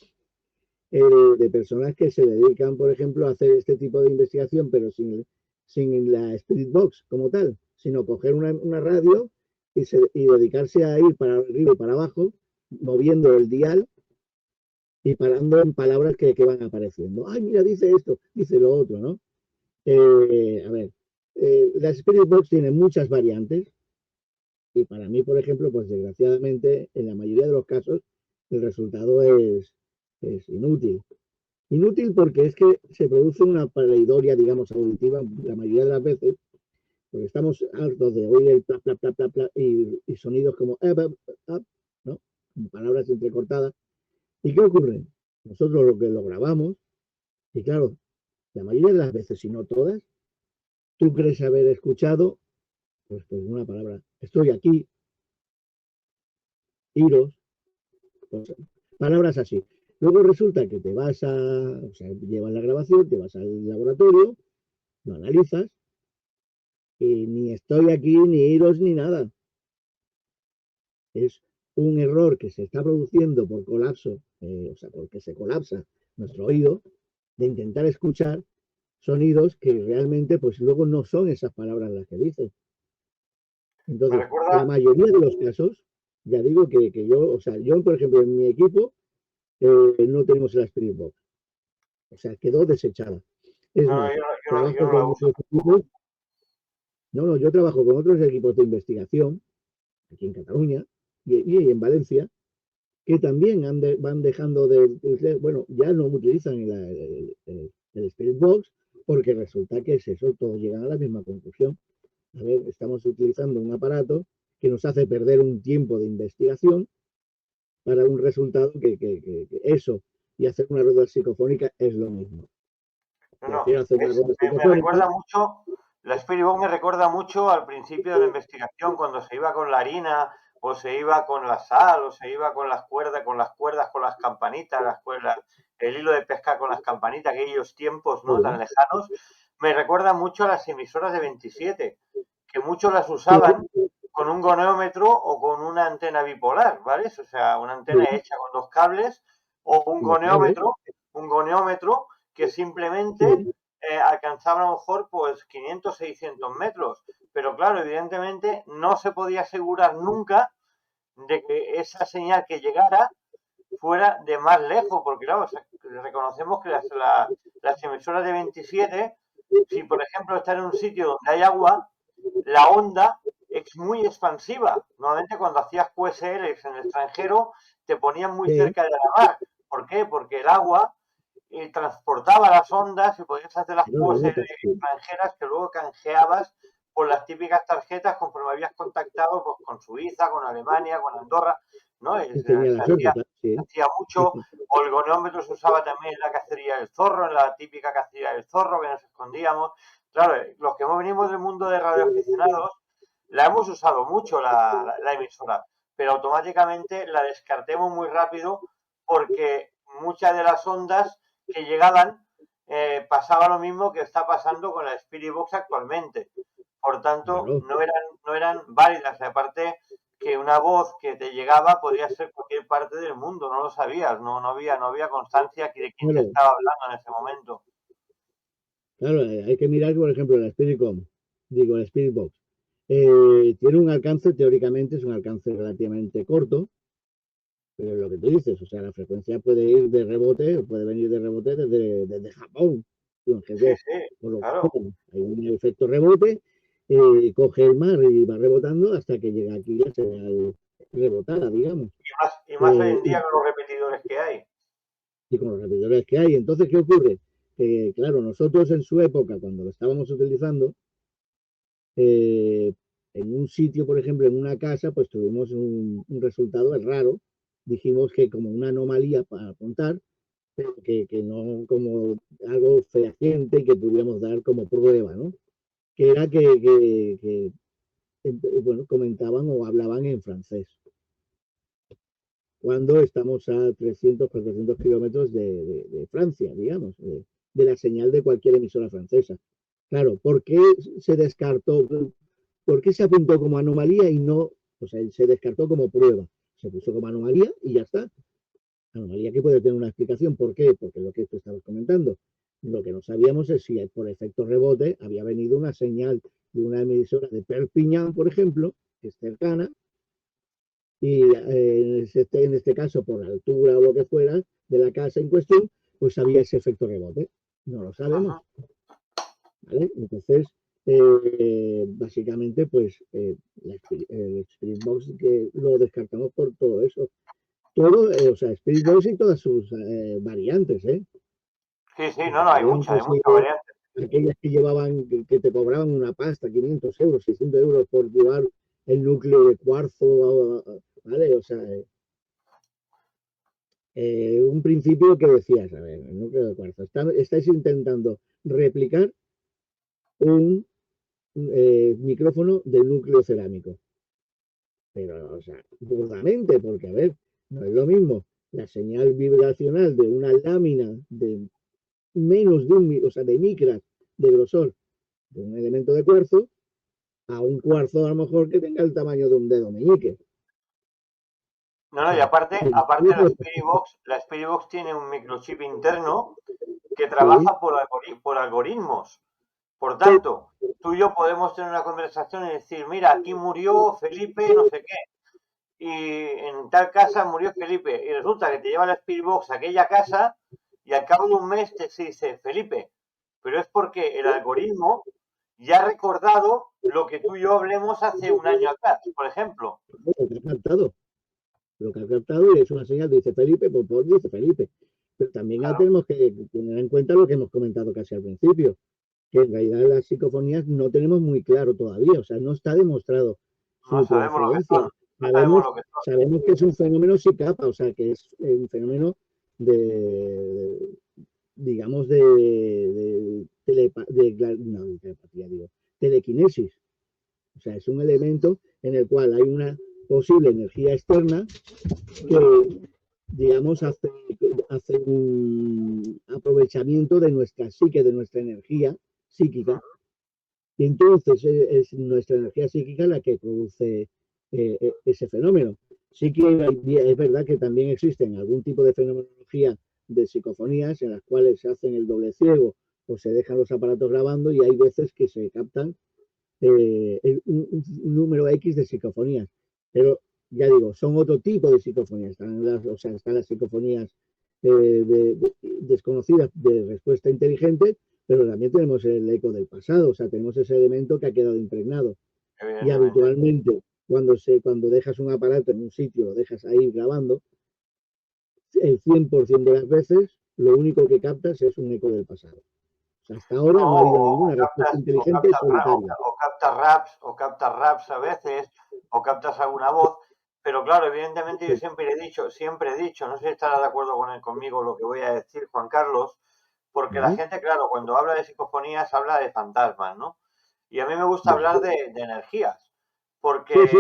de personas que se dedican, por ejemplo, a hacer este tipo de investigación, pero sin la Spirit Box como tal, sino coger una radio y dedicarse a ir para arriba y para abajo, moviendo el dial y parando en palabras que van apareciendo. Ay, mira, dice esto, dice lo otro, ¿no? A ver, la Spirit Box tiene muchas variantes y para mí, por ejemplo, pues desgraciadamente, en la mayoría de los casos, el resultado es inútil. Inútil porque es que se produce una pareidolia, digamos, auditiva la mayoría de las veces, porque estamos hartos de oír el pla, pla, pla, pla, pla y sonidos como ¿no? Como palabras entrecortadas. ¿Y qué ocurre? Nosotros lo que lo grabamos, y claro, la mayoría de las veces, si no todas, tú crees haber escuchado, pues una palabra, estoy aquí, iros, pues, palabras así. Luego resulta que o sea, llevas la grabación, te vas al laboratorio, lo analizas y ni estoy aquí, ni iros, ni nada. Es un error que se está produciendo por colapso, o sea, porque se colapsa nuestro oído, de intentar escuchar sonidos que realmente, pues luego no son esas palabras las que dicen. Me Entonces, la recuerda, mayoría de los casos, ya digo que yo, o sea, yo, por ejemplo, en mi equipo no tenemos el Spirit Box, o sea, quedó desechada. Es no, más, yo trabajo no la con uso otros tampoco. equipos, no, yo trabajo con otros equipos de investigación, aquí en Cataluña y en Valencia, que también van dejando bueno, ya no utilizan el Spirit Box porque resulta que es eso, todos llegan a la misma conclusión. A ver, estamos utilizando un aparato que nos hace perder un tiempo de investigación para un resultado que eso y hacer una rueda psicofónica es lo mismo. No, no, Prefiero hacer una rueda me psicofónica. recuerda mucho, la Spirit Box me recuerda mucho al principio de la investigación, cuando se iba con la harina, o se iba con la sal, o se iba con las cuerdas, con las campanitas, las cuerdas, el hilo de pesca con las campanitas, aquellos tiempos, ¿no?, tan lejanos. Me recuerda mucho a las emisoras de 27, que muchos las usaban con un gonómetro o con una antena bipolar, ¿vale? O sea, una antena hecha con dos cables o un goneómetro que simplemente alcanzaba a lo mejor pues 500, 600 metros. Pero claro, evidentemente no se podía asegurar nunca de que esa señal que llegara fuera de más lejos, porque claro, reconocemos que las emisoras de 27, si por ejemplo está en un sitio donde hay agua, la onda es muy expansiva. Normalmente cuando hacías QSLs en el extranjero te ponían muy Sí, cerca de la mar. ¿Por qué? Porque el agua transportaba las ondas y podías hacer las no, QSL extranjeras que luego canjeabas por las típicas tarjetas conforme habías contactado pues, con Suiza, con Alemania, con Andorra, ¿no? tenía la suerte, claro, Se sí. hacía mucho, o el gonómetro se usaba también en la cacería del zorro, en la típica cacería del zorro que nos escondíamos. Claro, los que venimos del mundo de radioaficionados, la hemos usado mucho la emisora, pero automáticamente la descartemos muy rápido porque muchas de las ondas que llegaban pasaba lo mismo que está pasando con la Spirit Box actualmente. Por tanto, Claro. no eran válidas. Aparte que una voz que te llegaba podría ser cualquier parte del mundo, no lo sabías, no había constancia de quién te Claro, estaba hablando en ese momento. claro, hay que mirar, por ejemplo, la Spiritcom, digo, la Spirit Box. Tiene un alcance, teóricamente, es un alcance relativamente corto, pero es lo que tú dices, o sea, la frecuencia puede ir de rebote, puede venir de rebote desde Japón, Sí, fíjate, sí, por lo claro. que hay un efecto rebote, coge el mar y va rebotando hasta que llega aquí la señal rebotada, digamos. Y más hoy Eh, en día y, con los repetidores que hay. y con los repetidores que hay. Entonces, ¿qué ocurre? Que, claro, nosotros en su época, cuando lo estábamos utilizando, eh, en un sitio, por ejemplo, en una casa, pues tuvimos un resultado raro. Dijimos que como una anomalía para apuntar, pero que no como algo fehaciente y que pudiéramos dar como prueba, ¿no? Que era bueno, comentaban o hablaban en francés, cuando estamos a 300, 400 kilómetros de Francia, digamos, de la señal de cualquier emisora francesa. Claro, ¿por qué se descartó? ¿Por qué se apuntó como anomalía y no, o sea, se descartó como prueba? Se puso como anomalía y ya está. Anomalía que puede tener una explicación. ¿Por qué? Porque lo que tú estabas comentando. Lo que no sabíamos es si por efecto rebote había venido una señal de una emisora de Perpignan, por ejemplo, que es cercana, y en este caso, por la altura o lo que fuera de la casa en cuestión, pues había ese efecto rebote. No lo sabemos. Ajá. ¿Vale? Entonces, básicamente, pues el Spirit Box que lo descartamos por todo eso. Todo, o sea, Spirit Box y todas sus variantes, ¿eh? Sí, sí, no, Porque no, también hay inclusive mucha variante. aquellas que llevaban, que te cobraban una pasta, 500 euros, 600 euros por llevar el núcleo de cuarzo, ¿vale? O sea, un principio que decías, a ver, el núcleo de cuarzo, estáis intentando replicar un micrófono de núcleo cerámico. Pero, o sea, burdamente, porque, a ver, no es lo mismo la señal vibracional de una lámina de menos de o sea, de micras de grosor de un elemento de cuarzo a un cuarzo a lo mejor que tenga el tamaño de un dedo meñique. No, O no, y sea, aparte la Spirit Box tiene un microchip interno que sí, trabaja por algoritmos. Por tanto, tú y yo podemos tener una conversación y decir, mira, aquí murió Felipe, no sé qué, y en tal casa murió Felipe, y resulta que te lleva la Spirit Box a aquella casa y al cabo de un mes te se dice Felipe, pero es porque el algoritmo ya ha recordado lo que tú y yo hablemos hace un año atrás, por ejemplo. lo que ha captado, lo que ha captado y es una señal, dice Felipe, pues dice Felipe. Pero también Claro, tenemos que tener en cuenta lo que hemos comentado casi al principio, que en realidad las psicofonías no tenemos muy claro todavía, o sea, no está demostrado no su sabemos lo que procedencia. son. no sabemos sabemos, lo que son. sabemos que es un fenómeno SICAPA, o sea, que es un fenómeno de, digamos, no, de telepatía, digo, telequinesis. O sea, es un elemento en el cual hay una posible energía externa que, digamos, hace un aprovechamiento de nuestra psique, de nuestra energía psíquica, y entonces es nuestra energía psíquica la que produce ese fenómeno. Sí que es verdad que también existen algún tipo de fenomenología de psicofonías en las cuales se hacen el doble ciego o se dejan los aparatos grabando y hay veces que se captan un número X de psicofonías. Pero ya digo, son otro tipo de psicofonías. Están las psicofonías desconocidas de respuesta inteligente, pero también tenemos el eco del pasado, o sea, tenemos ese elemento que ha quedado impregnado. Y Evidentemente. habitualmente, cuando dejas un aparato en un sitio, lo dejas ahí grabando, el 100% de las veces, lo único que captas es un eco del pasado. O sea, hasta ahora No, no ha habido ninguna respuesta inteligente solitaria. o captas raps a veces, o captas alguna voz, pero claro, evidentemente yo Sí. siempre he dicho, no sé si estará de acuerdo conmigo lo que voy a decir, Juan Carlos, porque la Ujú. gente, claro, cuando habla de psicofonías habla de fantasmas, ¿no? Y a mí me gusta Ya. hablar de energías, Sí, porque sí.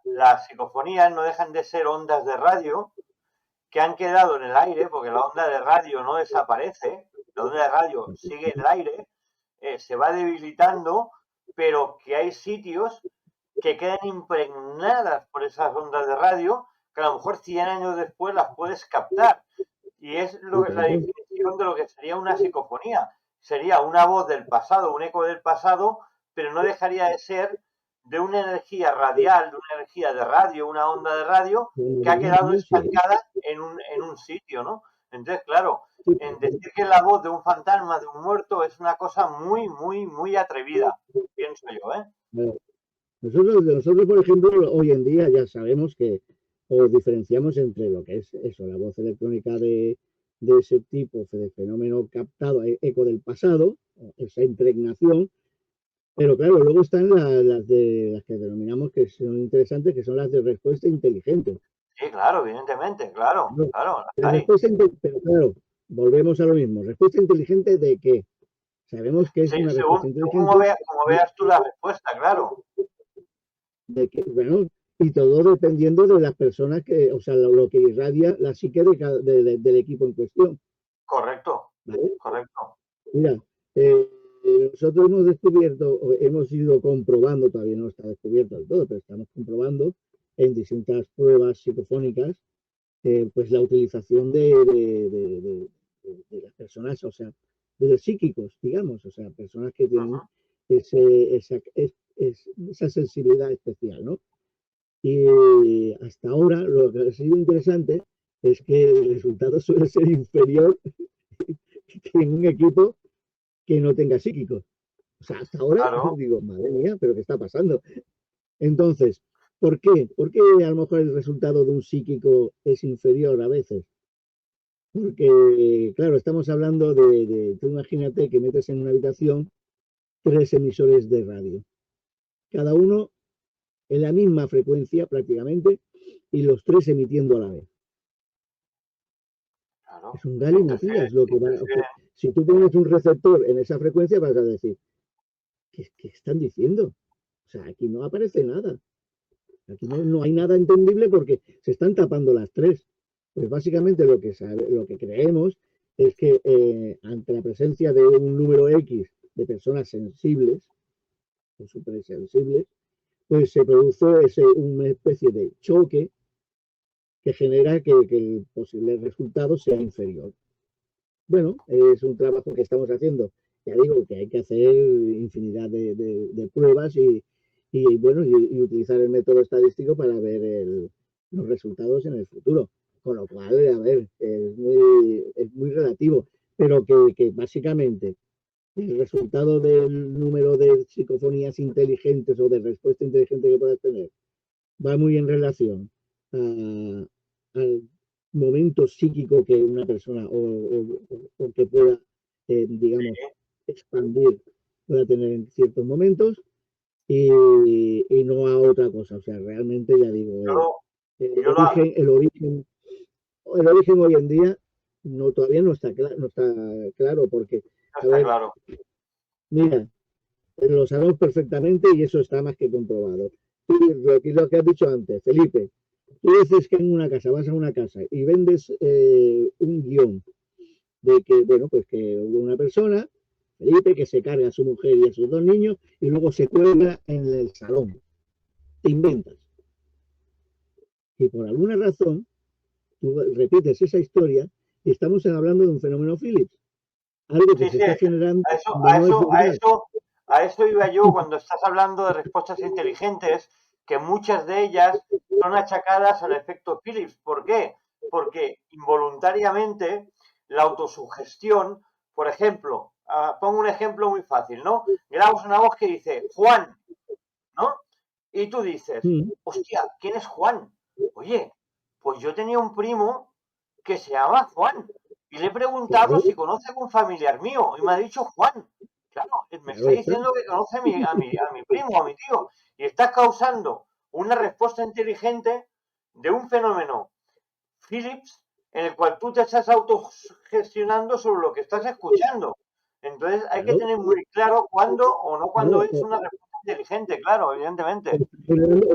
las psicofonías no dejan de ser ondas de radio que han quedado en el aire, porque la onda de radio no desaparece, la onda de radio sigue en el aire, se va debilitando, pero que hay sitios que quedan impregnadas por esas ondas de radio, que a lo mejor 100 años después las puedes captar. Y es Sí, la claro. definición de lo que sería una psicofonía. Sería una voz del pasado, un eco del pasado, pero no dejaría de ser de una energía radial, de una energía de radio, una onda de radio, que ha quedado Sí, estancada en un sitio, ¿no? Entonces, claro, sí, en decir que es la voz de un fantasma, de un muerto, es una cosa muy, muy, muy atrevida, pienso yo, ¿eh? claro. Nosotros, por ejemplo, hoy en día ya sabemos que o diferenciamos entre lo que es eso, la voz electrónica de ese tipo de fenómeno captado, eco del pasado, esa impregnación, pero claro, luego están las que denominamos que son interesantes, que son las de respuesta inteligente. Sí, claro, evidentemente, claro, No, claro, las la hay. respuesta, pero claro, volvemos a lo mismo. ¿Respuesta inteligente de qué? Sabemos que es Sí, una según, respuesta según inteligente como de, veas tú la respuesta, claro. de que, bueno, y todo dependiendo de las personas que, o sea, lo que irradia la psique del equipo en cuestión, Correcto, ¿vale? correcto. Mira, eh, nosotros hemos descubierto, o hemos ido comprobando, todavía no está descubierto del todo, pero estamos comprobando en distintas pruebas psicofónicas, pues la utilización de las personas, o sea, de los psíquicos, digamos, o sea, personas que tienen Ujú. esa sensibilidad especial, ¿no? Y hasta ahora lo que ha sido interesante es que el resultado suele ser inferior que en un equipo que no tenga psíquicos. O sea, hasta ahora Claro, digo, madre mía, pero ¿qué está pasando? Entonces, ¿por qué? ¿Por qué a lo mejor el resultado de un psíquico es inferior a veces? Porque, claro, estamos hablando tú imagínate que metes en una habitación tres emisores de radio, cada uno en la misma frecuencia prácticamente y los tres emitiendo a la vez. claro. Es un Se galimatías interfiere, lo se que va. interfiere. Si tú pones un receptor en esa frecuencia, vas a decir, ¿qué están diciendo? O sea, aquí no aparece nada. Aquí no hay nada entendible porque se están tapando las tres. Pues básicamente lo que creemos es que ante la presencia de un número X de personas sensibles o supersensibles, pues se produce una especie de choque que genera que el posible resultado sea inferior. Bueno, es un trabajo que estamos haciendo. Ya digo que hay que hacer infinidad de pruebas bueno, y utilizar el método estadístico para ver los resultados en el futuro. Con lo cual, a ver, es muy relativo, pero que básicamente el resultado del número de psicofonías inteligentes o de respuesta inteligente que puedas tener va muy en relación a, al momento psíquico que una persona o que pueda, digamos, Sí, expandir, pueda tener en ciertos momentos y no a otra cosa. O sea, realmente ya digo, Yo, el yo la, origen, el origen, el origen hoy en día no, todavía no está, no está claro porque, no a está ver, claro. mira, lo sabemos perfectamente y eso está más que comprobado. Tú, lo que has dicho antes, Felipe, tú dices que en una casa, vas a una casa y vendes un guión de que, bueno, pues que hubo una persona, Felipe, que se carga a su mujer y a sus dos niños y luego se cuelga en el salón. Te inventas. Y por alguna razón, tú repites esa historia y estamos hablando de un fenómeno Phillips, algo que Sí, se sí, está generando a eso, cuando a no es eso, a verdad. eso, a eso iba yo cuando estás hablando de respuestas inteligentes, que muchas de ellas son achacadas al efecto Phillips. ¿Por qué? Porque involuntariamente la autosugestión, por ejemplo, pongo un ejemplo muy fácil, ¿no? Grabas una voz que dice Juan, ¿no? Y tú dices, Mm, hostia, ¿quién es Juan? Oye, pues yo tenía un primo que se llama Juan y le he preguntado claro, si conoce a algún familiar mío y me ha dicho Juan. Claro, me está claro está. diciendo que conoce a mi primo, a mi tío, y está causando una respuesta inteligente de un fenómeno Phillips en el cual tú te estás autogestionando sobre lo que estás escuchando. Entonces hay que Claro, tener muy claro cuándo o no cuándo claro, es una respuesta inteligente, claro, evidentemente.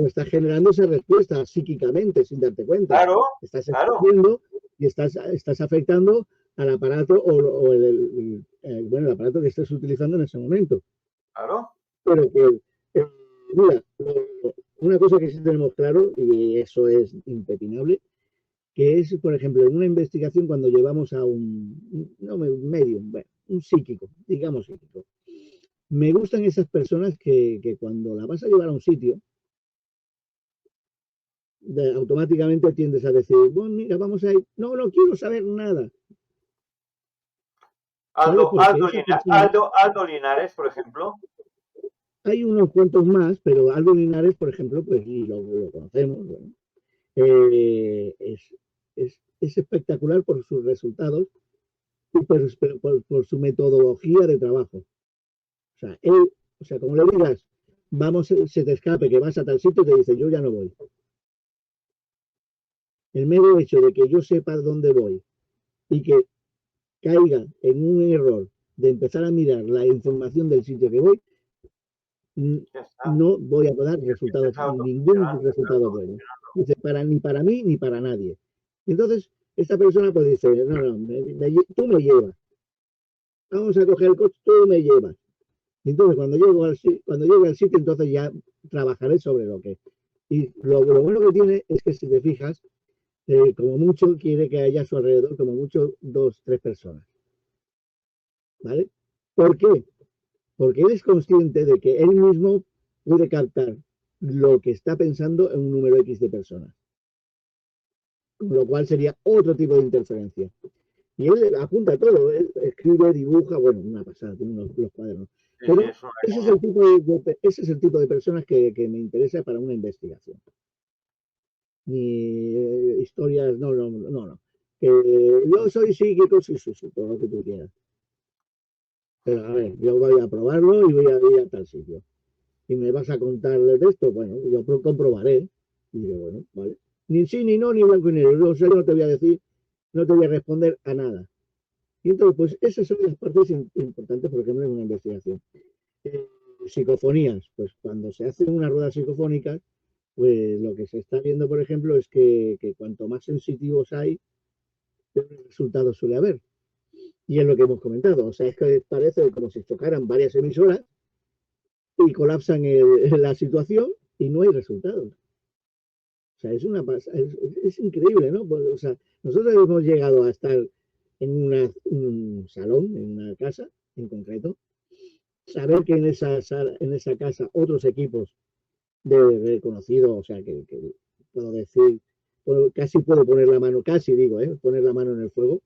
o está generando esa respuesta psíquicamente sin darte cuenta. Claro, Estás claro, escuchando y estás afectando al aparato o bueno, el aparato que estés utilizando en ese momento. claro. Pero que, eh, mira, una cosa que sí tenemos claro, y eso es impepinable, que es, por ejemplo, en una investigación cuando llevamos a no, un medium, bueno, un psíquico, digamos psíquico. Me gustan esas personas que cuando la vas a llevar a un sitio, automáticamente tiendes a decir, bueno, mira, vamos a ir, no, no quiero saber nada, ¿vale? Aldo, Porque Aldo, esa persona, Aldo Linares, por ejemplo. hay unos cuantos más, pero Aldo Linares, por ejemplo, pues lo conocemos, bueno, es espectacular por sus resultados y por su metodología de trabajo. O sea, él, o sea, como le digas, vamos, se te escape, que vas a tal sitio, te dice, yo ya no voy. El mero hecho de que yo sepa dónde voy y que caiga en un error de empezar a mirar la información del sitio que voy, Ya está. no voy a dar Se resultados, está ningún autogestionando, se está resultado bueno. autogestionando. Dice, ni para mí ni para nadie. Y entonces, esta persona pues dice, no, no, tú me llevas, vamos a coger el coche, tú me llevas. Y entonces, cuando llego al sitio, entonces ya trabajaré sobre lo que. Y lo bueno que tiene es que si te fijas, como mucho quiere que haya a su alrededor, como mucho, dos, tres personas. ¿Vale? ¿Por qué? Porque él es consciente de que él mismo puede captar lo que está pensando en un número X de personas, con lo cual sería otro tipo de interferencia. Y él apunta todo, él escribe, dibuja, bueno, una pasada, tiene los cuadernos. Sí, sí, Pero es una ese es línea. ese es el tipo de personas que me interesa para una investigación. Ni historias, no, no, no, no. Yo soy psíquico, sí, sí, sí, todo lo que tú quieras. Pero a ver, yo voy a probarlo y voy a ir a tal sitio. Y me vas a contar de esto, bueno, yo comprobaré. Y digo, bueno, vale. Ni sí, ni no, ni blanco y negro. O sea, yo no te voy a decir, no te voy a responder a nada. Y entonces, pues esas son las partes importantes, por ejemplo, en una investigación. Eh, Psicofonías, pues cuando se hace una rueda psicofónica, pues lo que se está viendo, por ejemplo, es que cuanto más sensitivos hay, peor resultados suele haber. Y es lo que hemos comentado. O sea, es que parece como si chocaran varias emisoras y colapsan la situación y no hay resultados. O sea, es increíble, ¿no? Pues, o sea, nosotros hemos llegado a estar en un salón, en una casa en concreto, saber que en esa casa otros equipos de reconocido, o sea, que puedo decir, casi puedo poner la mano, casi digo, poner la mano en el fuego,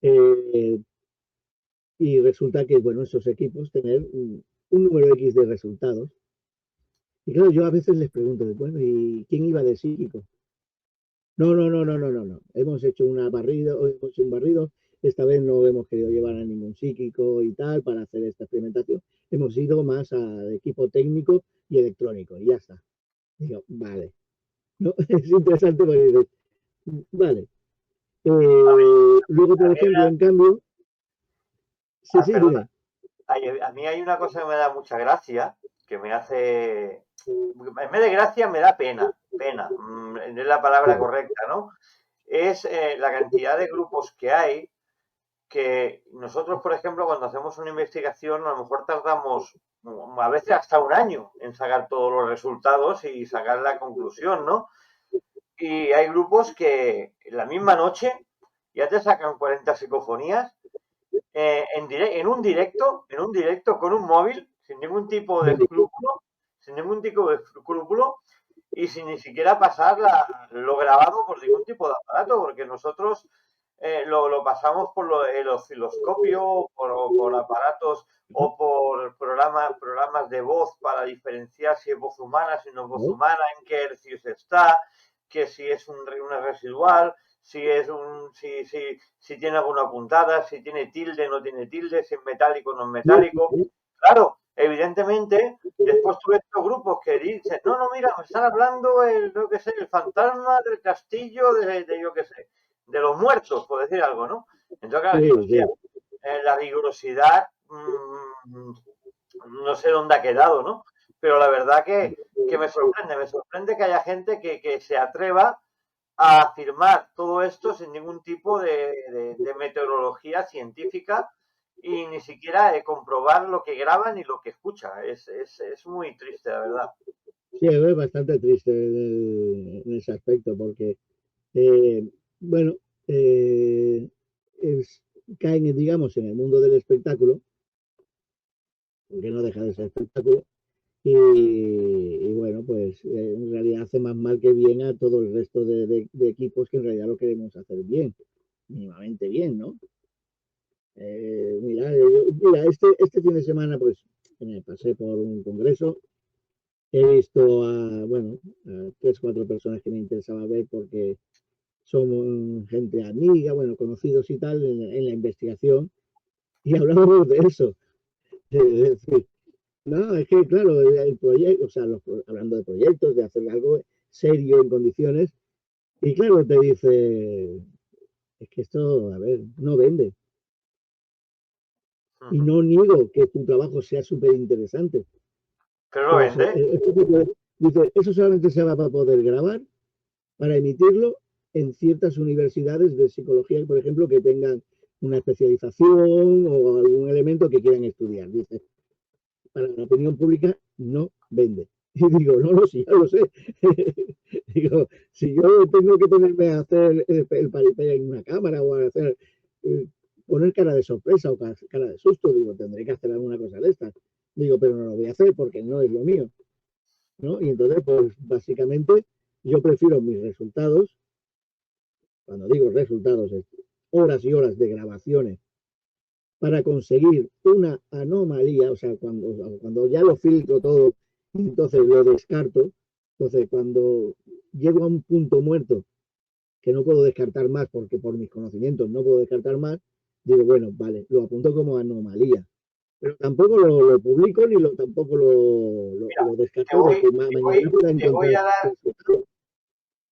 eh, y resulta que, bueno, esos equipos tener un número X de resultados. Y claro, yo a veces les pregunto, bueno, ¿y quién iba de psíquico? No, no, no, no, no, no, no. Hemos hecho una barrida, o hemos hecho un barrido. Esta vez no hemos querido llevar a ningún psíquico y tal para hacer esta experimentación. Hemos ido más al equipo técnico y electrónico, y ya está. Digo, vale. ¿No? Es interesante porque dices, vale. Luego, A por mí, ejemplo, en cambio, sí, sí, perdona, dime. a mí hay una cosa que me da mucha gracia, que me hace, en vez de gracia me da pena, pena, es la palabra Claro. correcta, ¿no? Es la cantidad de grupos que hay que nosotros, por ejemplo, cuando hacemos una investigación, a lo mejor tardamos a veces hasta un año en sacar todos los resultados y sacar la conclusión, ¿no? Y hay grupos que en la misma noche ya te sacan 40 psicofonías en un directo con un móvil, sin ningún tipo de escrúpulo, sin ningún tipo de escrúpulo y sin ni siquiera pasar lo grabado por ningún tipo de aparato, porque nosotros lo pasamos por el osciloscopio, por aparatos o por programas de voz para diferenciar si es voz humana, si no es voz ¿No? humana, en qué hercios está, que si es una residual, si tiene alguna puntada, si tiene tilde, no tiene tilde, si es metálico, no es Sí, sí, metálico. sí. Claro, evidentemente, después tuve estos grupos que dicen, no, no, mira, me están hablando yo qué sé, el fantasma del castillo de yo qué sé, de los muertos, por decir algo, ¿no? Entonces, claro, Sí, digo, hostia, sí. la rigurosidad no sé dónde ha quedado, ¿no? Pero la verdad que me sorprende que haya gente que se atreva a afirmar todo esto sin ningún tipo de meteorología científica y ni siquiera comprobar lo que graban y lo que escucha. Es muy triste, la verdad. Sí, es bastante triste en ese aspecto, porque, eh, bueno, eh, es- caen, digamos, en el mundo del espectáculo, porque no deja de ser espectáculo, y bueno, pues en realidad hace más mal que bien a todo el resto de equipos que en realidad lo queremos hacer bien, mínimamente bien, ¿no? Mira, este fin de semana, pues me pasé por un congreso. He visto bueno, a tres, cuatro personas que me interesaba ver porque son gente amiga, bueno, conocidos y tal, en la investigación, y hablábamos de eso. De decir, no, es que, claro, el proyecto, o sea, hablando de proyectos, de hacer algo serio en condiciones, y claro, te dice, es que esto, a ver, no vende. Y no niego que tu trabajo sea súper interesante, Pero no pero vende. dice, eso solamente se va a poder grabar para emitirlo en ciertas universidades de psicología, por ejemplo, que tengan una especialización o algún elemento que quieran estudiar. Dice, para la opinión pública no vende. Y digo, no, no, sí, ya lo sé. Digo, si yo tengo que ponerme a hacer el paripé en una cámara o a hacer, eh, poner cara de sorpresa o cara de susto, digo, tendré que hacer alguna cosa de estas. Digo, pero no lo voy a hacer porque no es lo mío, ¿no? Y entonces, pues básicamente, yo prefiero mis resultados, cuando digo resultados, es horas y horas de grabaciones para conseguir una anomalía, o sea, cuando ya lo filtro todo, entonces lo descarto. Entonces, cuando llego a un punto muerto que no puedo descartar más, porque por mis conocimientos no puedo descartar más, digo, bueno, vale, lo apunto como anomalía. Pero tampoco lo publico ni tampoco Mira, lo descarto de que mañana pueda te voy encontrar a dar, resultados.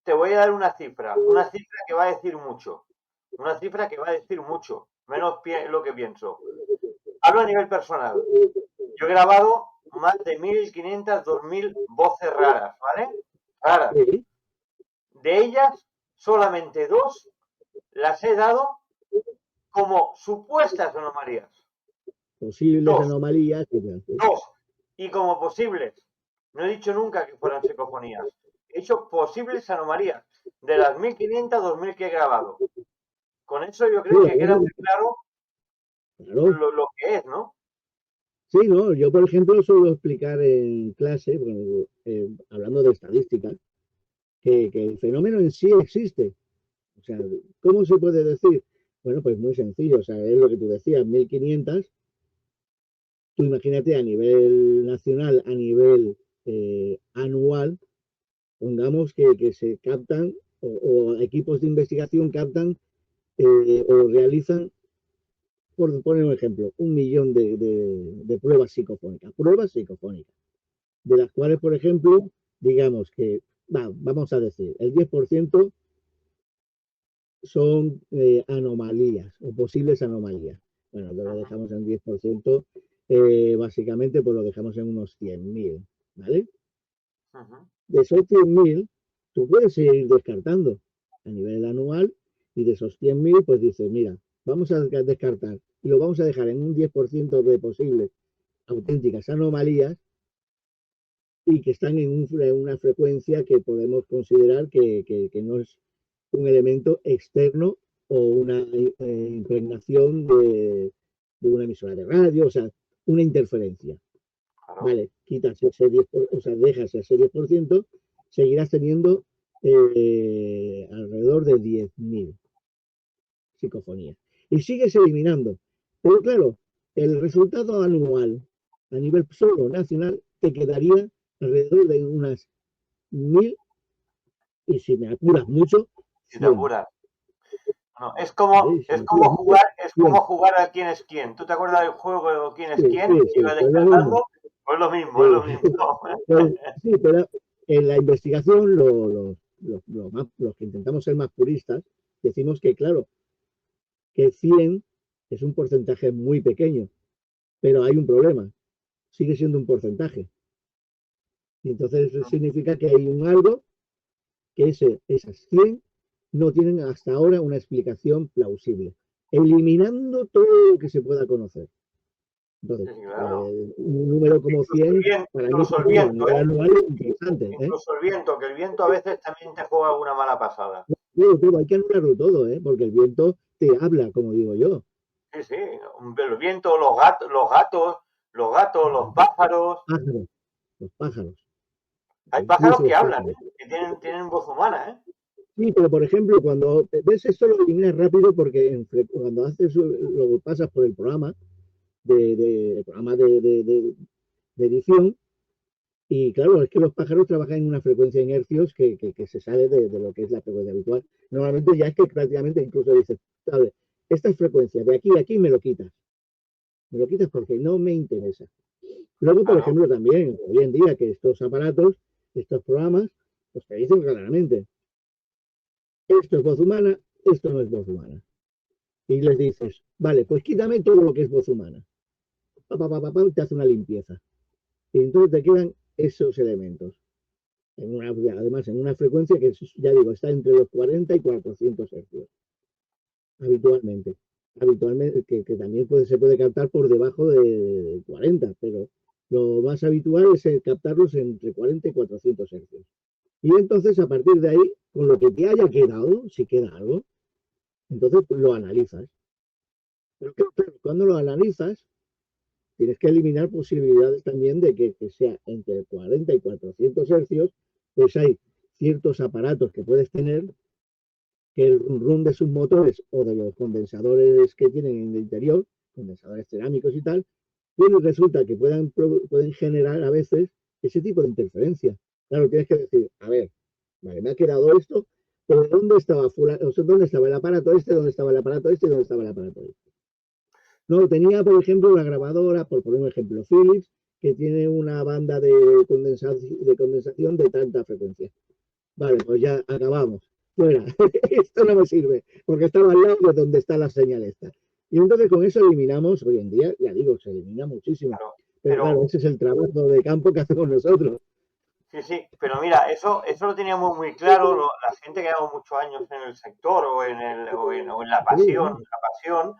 te voy a dar una cifra que va a decir mucho, una cifra que va a decir mucho, menos lo que pienso. Hablo a nivel personal. Yo he grabado más de 1.500, 2.000 voces raras, ¿vale? Raras. Sí, De ellas, solamente dos las he dado como supuestas anomalías. posibles Dos, anomalías. dos. Y como posibles. No he dicho nunca que fueran psicofonías. He dicho posibles anomalías. De las 1.500, 2.000 que he grabado. Con eso yo Sí, creo que queda muy claro claro. lo que es, ¿no? Sí, no, yo por ejemplo suelo explicar en clase, bueno, hablando de estadísticas, que el fenómeno en sí existe. O sea, ¿cómo se puede decir? Bueno, pues muy sencillo, o sea, es lo que tú decías, 1500, tú imagínate a nivel nacional, a nivel anual, pongamos que se captan o equipos de investigación captan o realizan, por poner un ejemplo, 1 millón de pruebas psicofónicas. Pruebas psicofónicas. de las cuales, por ejemplo, digamos que, vamos a decir, el 10% son anomalías o posibles anomalías. Bueno, lo dejamos en 10%, básicamente pues lo dejamos en unos 100.000, ¿vale? De esos 100.000, tú puedes ir descartando a nivel anual y de esos 100.000, pues dices, mira, vamos a descartar y lo vamos a dejar en un 10% de posibles auténticas anomalías y que están en una frecuencia que podemos considerar que no es un elemento externo o una impregnación de una emisora de radio, o sea, una interferencia. Claro. Vale, quitas ese 10%, o sea, dejas ese 10%, seguirás teniendo alrededor de 10.000 psicofonías. Y sigues eliminando. Pero claro, el resultado anual a nivel solo nacional te quedaría alrededor de unas 1.000 y si me apuras mucho, Si te 100. apuras. No, es ¿Vale? Si me apuras mucho, es 100. como jugar a quién es quién. ¿Tú te acuerdas del juego de quién es Sí, quién? sí, Que sí, iba pues lo mismo. descartando. Pues lo mismo, es Sí. lo mismo. Pues, sí, pero en la investigación, los que intentamos ser más puristas, decimos que, claro, que 100 es un porcentaje muy pequeño, pero hay un problema, sigue siendo un porcentaje. Y entonces eso significa que hay un algo que esas 100 no tienen hasta ahora una explicación plausible, eliminando todo lo que se pueda conocer. Entonces, Sí, claro. un número como 100 para mí Incluso el a viento, nivel anual es interesante. Incluso el viento, que el viento a veces también te juega alguna mala pasada. Todo, hay que anularlo todo, porque el viento te habla, como digo yo. Sí, sí. El viento, los pájaros. Pájaros, los pájaros. Hay pájaros Incluso que los hablan, pájaros. que tienen voz humana, ¿eh? Sí, pero por ejemplo, cuando ves esto lo eliminas rápido porque cuando haces lo pasas por el programa de edición, y claro, es que los pájaros trabajan en una frecuencia en hercios que se sale de lo que es la frecuencia habitual. Normalmente ya es que prácticamente incluso dices, ¿sabes? Estas frecuencias de aquí a aquí me lo quitas. Me lo quitas porque no me interesa. Luego, por Claro. ejemplo, también hoy en día que estos aparatos, estos programas, pues te dicen claramente, esto es voz humana, esto no es voz humana. Y les dices, vale, pues quítame todo lo que es voz humana. Te hace una limpieza. Y entonces te quedan esos elementos. Además, en una frecuencia que, ya digo, está entre los 40 y 400 hercios. Habitualmente. Habitualmente, que también se puede captar por debajo de 40, pero lo más habitual es captarlos entre 40 y 400 hercios. Y entonces, a partir de ahí, con lo que te haya quedado, si queda algo, entonces lo analizas. Pero claro, cuando lo analizas, tienes que eliminar posibilidades también de que sea entre 40 y 400 hercios, pues hay ciertos aparatos que puedes tener que el rum de sus motores o de los condensadores que tienen en el interior, condensadores cerámicos y tal, pues resulta que pueden generar a veces ese tipo de interferencia. Claro, tienes que decir, a ver, vale, me ha quedado esto, pero ¿dónde estaba ¿dónde estaba el aparato este? ¿Dónde estaba el aparato este? ¿Dónde estaba el aparato este? No, tenía, por ejemplo, la grabadora, por poner un ejemplo, Philips, que tiene una banda de condensación de tanta frecuencia. Vale, pues ya acabamos. Fuera, esto no me sirve, porque estaba al lado de donde está la señal esta. Y entonces con eso eliminamos, hoy en día, ya digo, se elimina muchísimo. Pero claro, ese es el trabajo de campo que hacemos nosotros. Sí, sí, pero mira, eso lo teníamos muy claro la gente que lleva muchos años en el sector o en la pasión,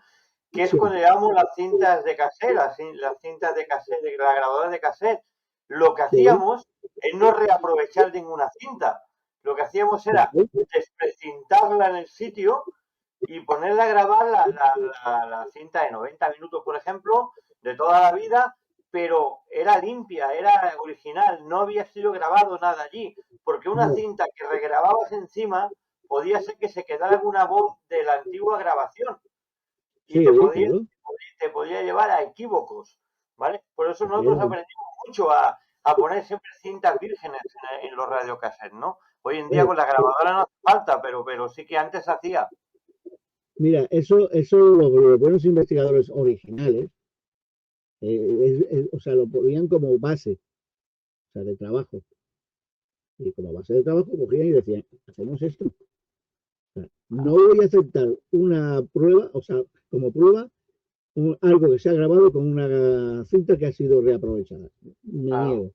que es cuando llevamos las cintas de cassette, las cintas de cassette, de la grabadora de cassette. Lo que hacíamos es no reaprovechar ninguna cinta. Lo que hacíamos era desprecintarla en el sitio y ponerla a grabar la cinta de 90 minutos, por ejemplo, de toda la vida, pero era limpia, era original, no había sido grabado nada allí, porque una cinta que regrababas encima podía ser que se quedara alguna voz de la antigua grabación y te podía llevar a equívocos, ¿vale? Por eso nosotros aprendimos mucho a poner siempre cintas vírgenes en los radiocassettes, ¿no? Hoy en día con la grabadora no hace falta, pero sí que antes hacía. Mira, eso los buenos investigadores originales, o sea, lo ponían como base. sea, de trabajo. Y como base de trabajo cogían y decían, hacemos esto. O sea, no voy a aceptar una prueba, o sea, como prueba, algo que se ha grabado con una cinta que ha sido reaprovechada. Me Claro, niego.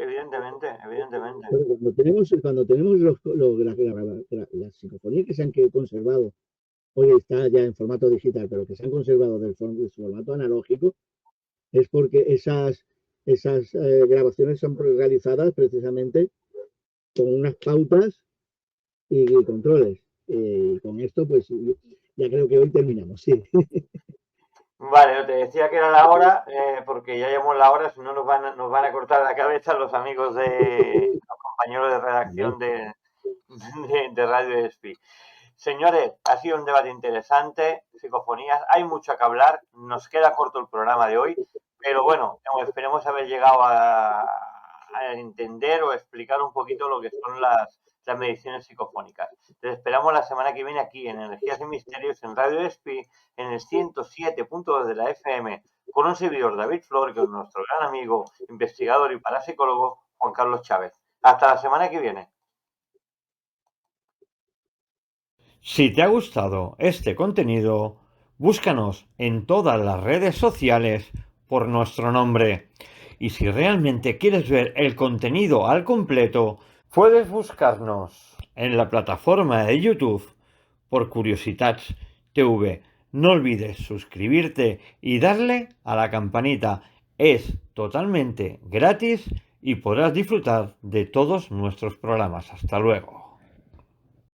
evidentemente, evidentemente. Pero cuando tenemos las psicofonías que se han conservado, hoy está ya en formato digital, pero que se han conservado del formato analógico, es porque esas grabaciones son realizadas precisamente con unas pautas y controles. Y con esto, pues ya creo que hoy terminamos, sí. Vale, te decía que era la hora, porque ya llevamos la hora, si no nos van a cortar la cabeza los amigos los compañeros de redacción de Radio ESPI. Señores, ha sido un debate interesante, psicofonías, hay mucho que hablar, nos queda corto el programa de hoy, pero bueno, esperemos haber llegado a entender o explicar un poquito lo que son las mediciones psicofónicas. Les esperamos la semana que viene aquí en Energías y Misterios en Radio ESPI, en el 107.2 de la FM, con un servidor David Flor, que es nuestro gran amigo, investigador y parapsicólogo Juan Carlos Chávez. Hasta la semana que viene. Si te ha gustado este contenido, búscanos en todas las redes sociales por nuestro nombre. Y si realmente quieres ver el contenido al completo, puedes buscarnos en la plataforma de YouTube por Curiositats TV. No olvides suscribirte y darle a la campanita. Es totalmente gratis y podrás disfrutar de todos nuestros programas. Hasta luego.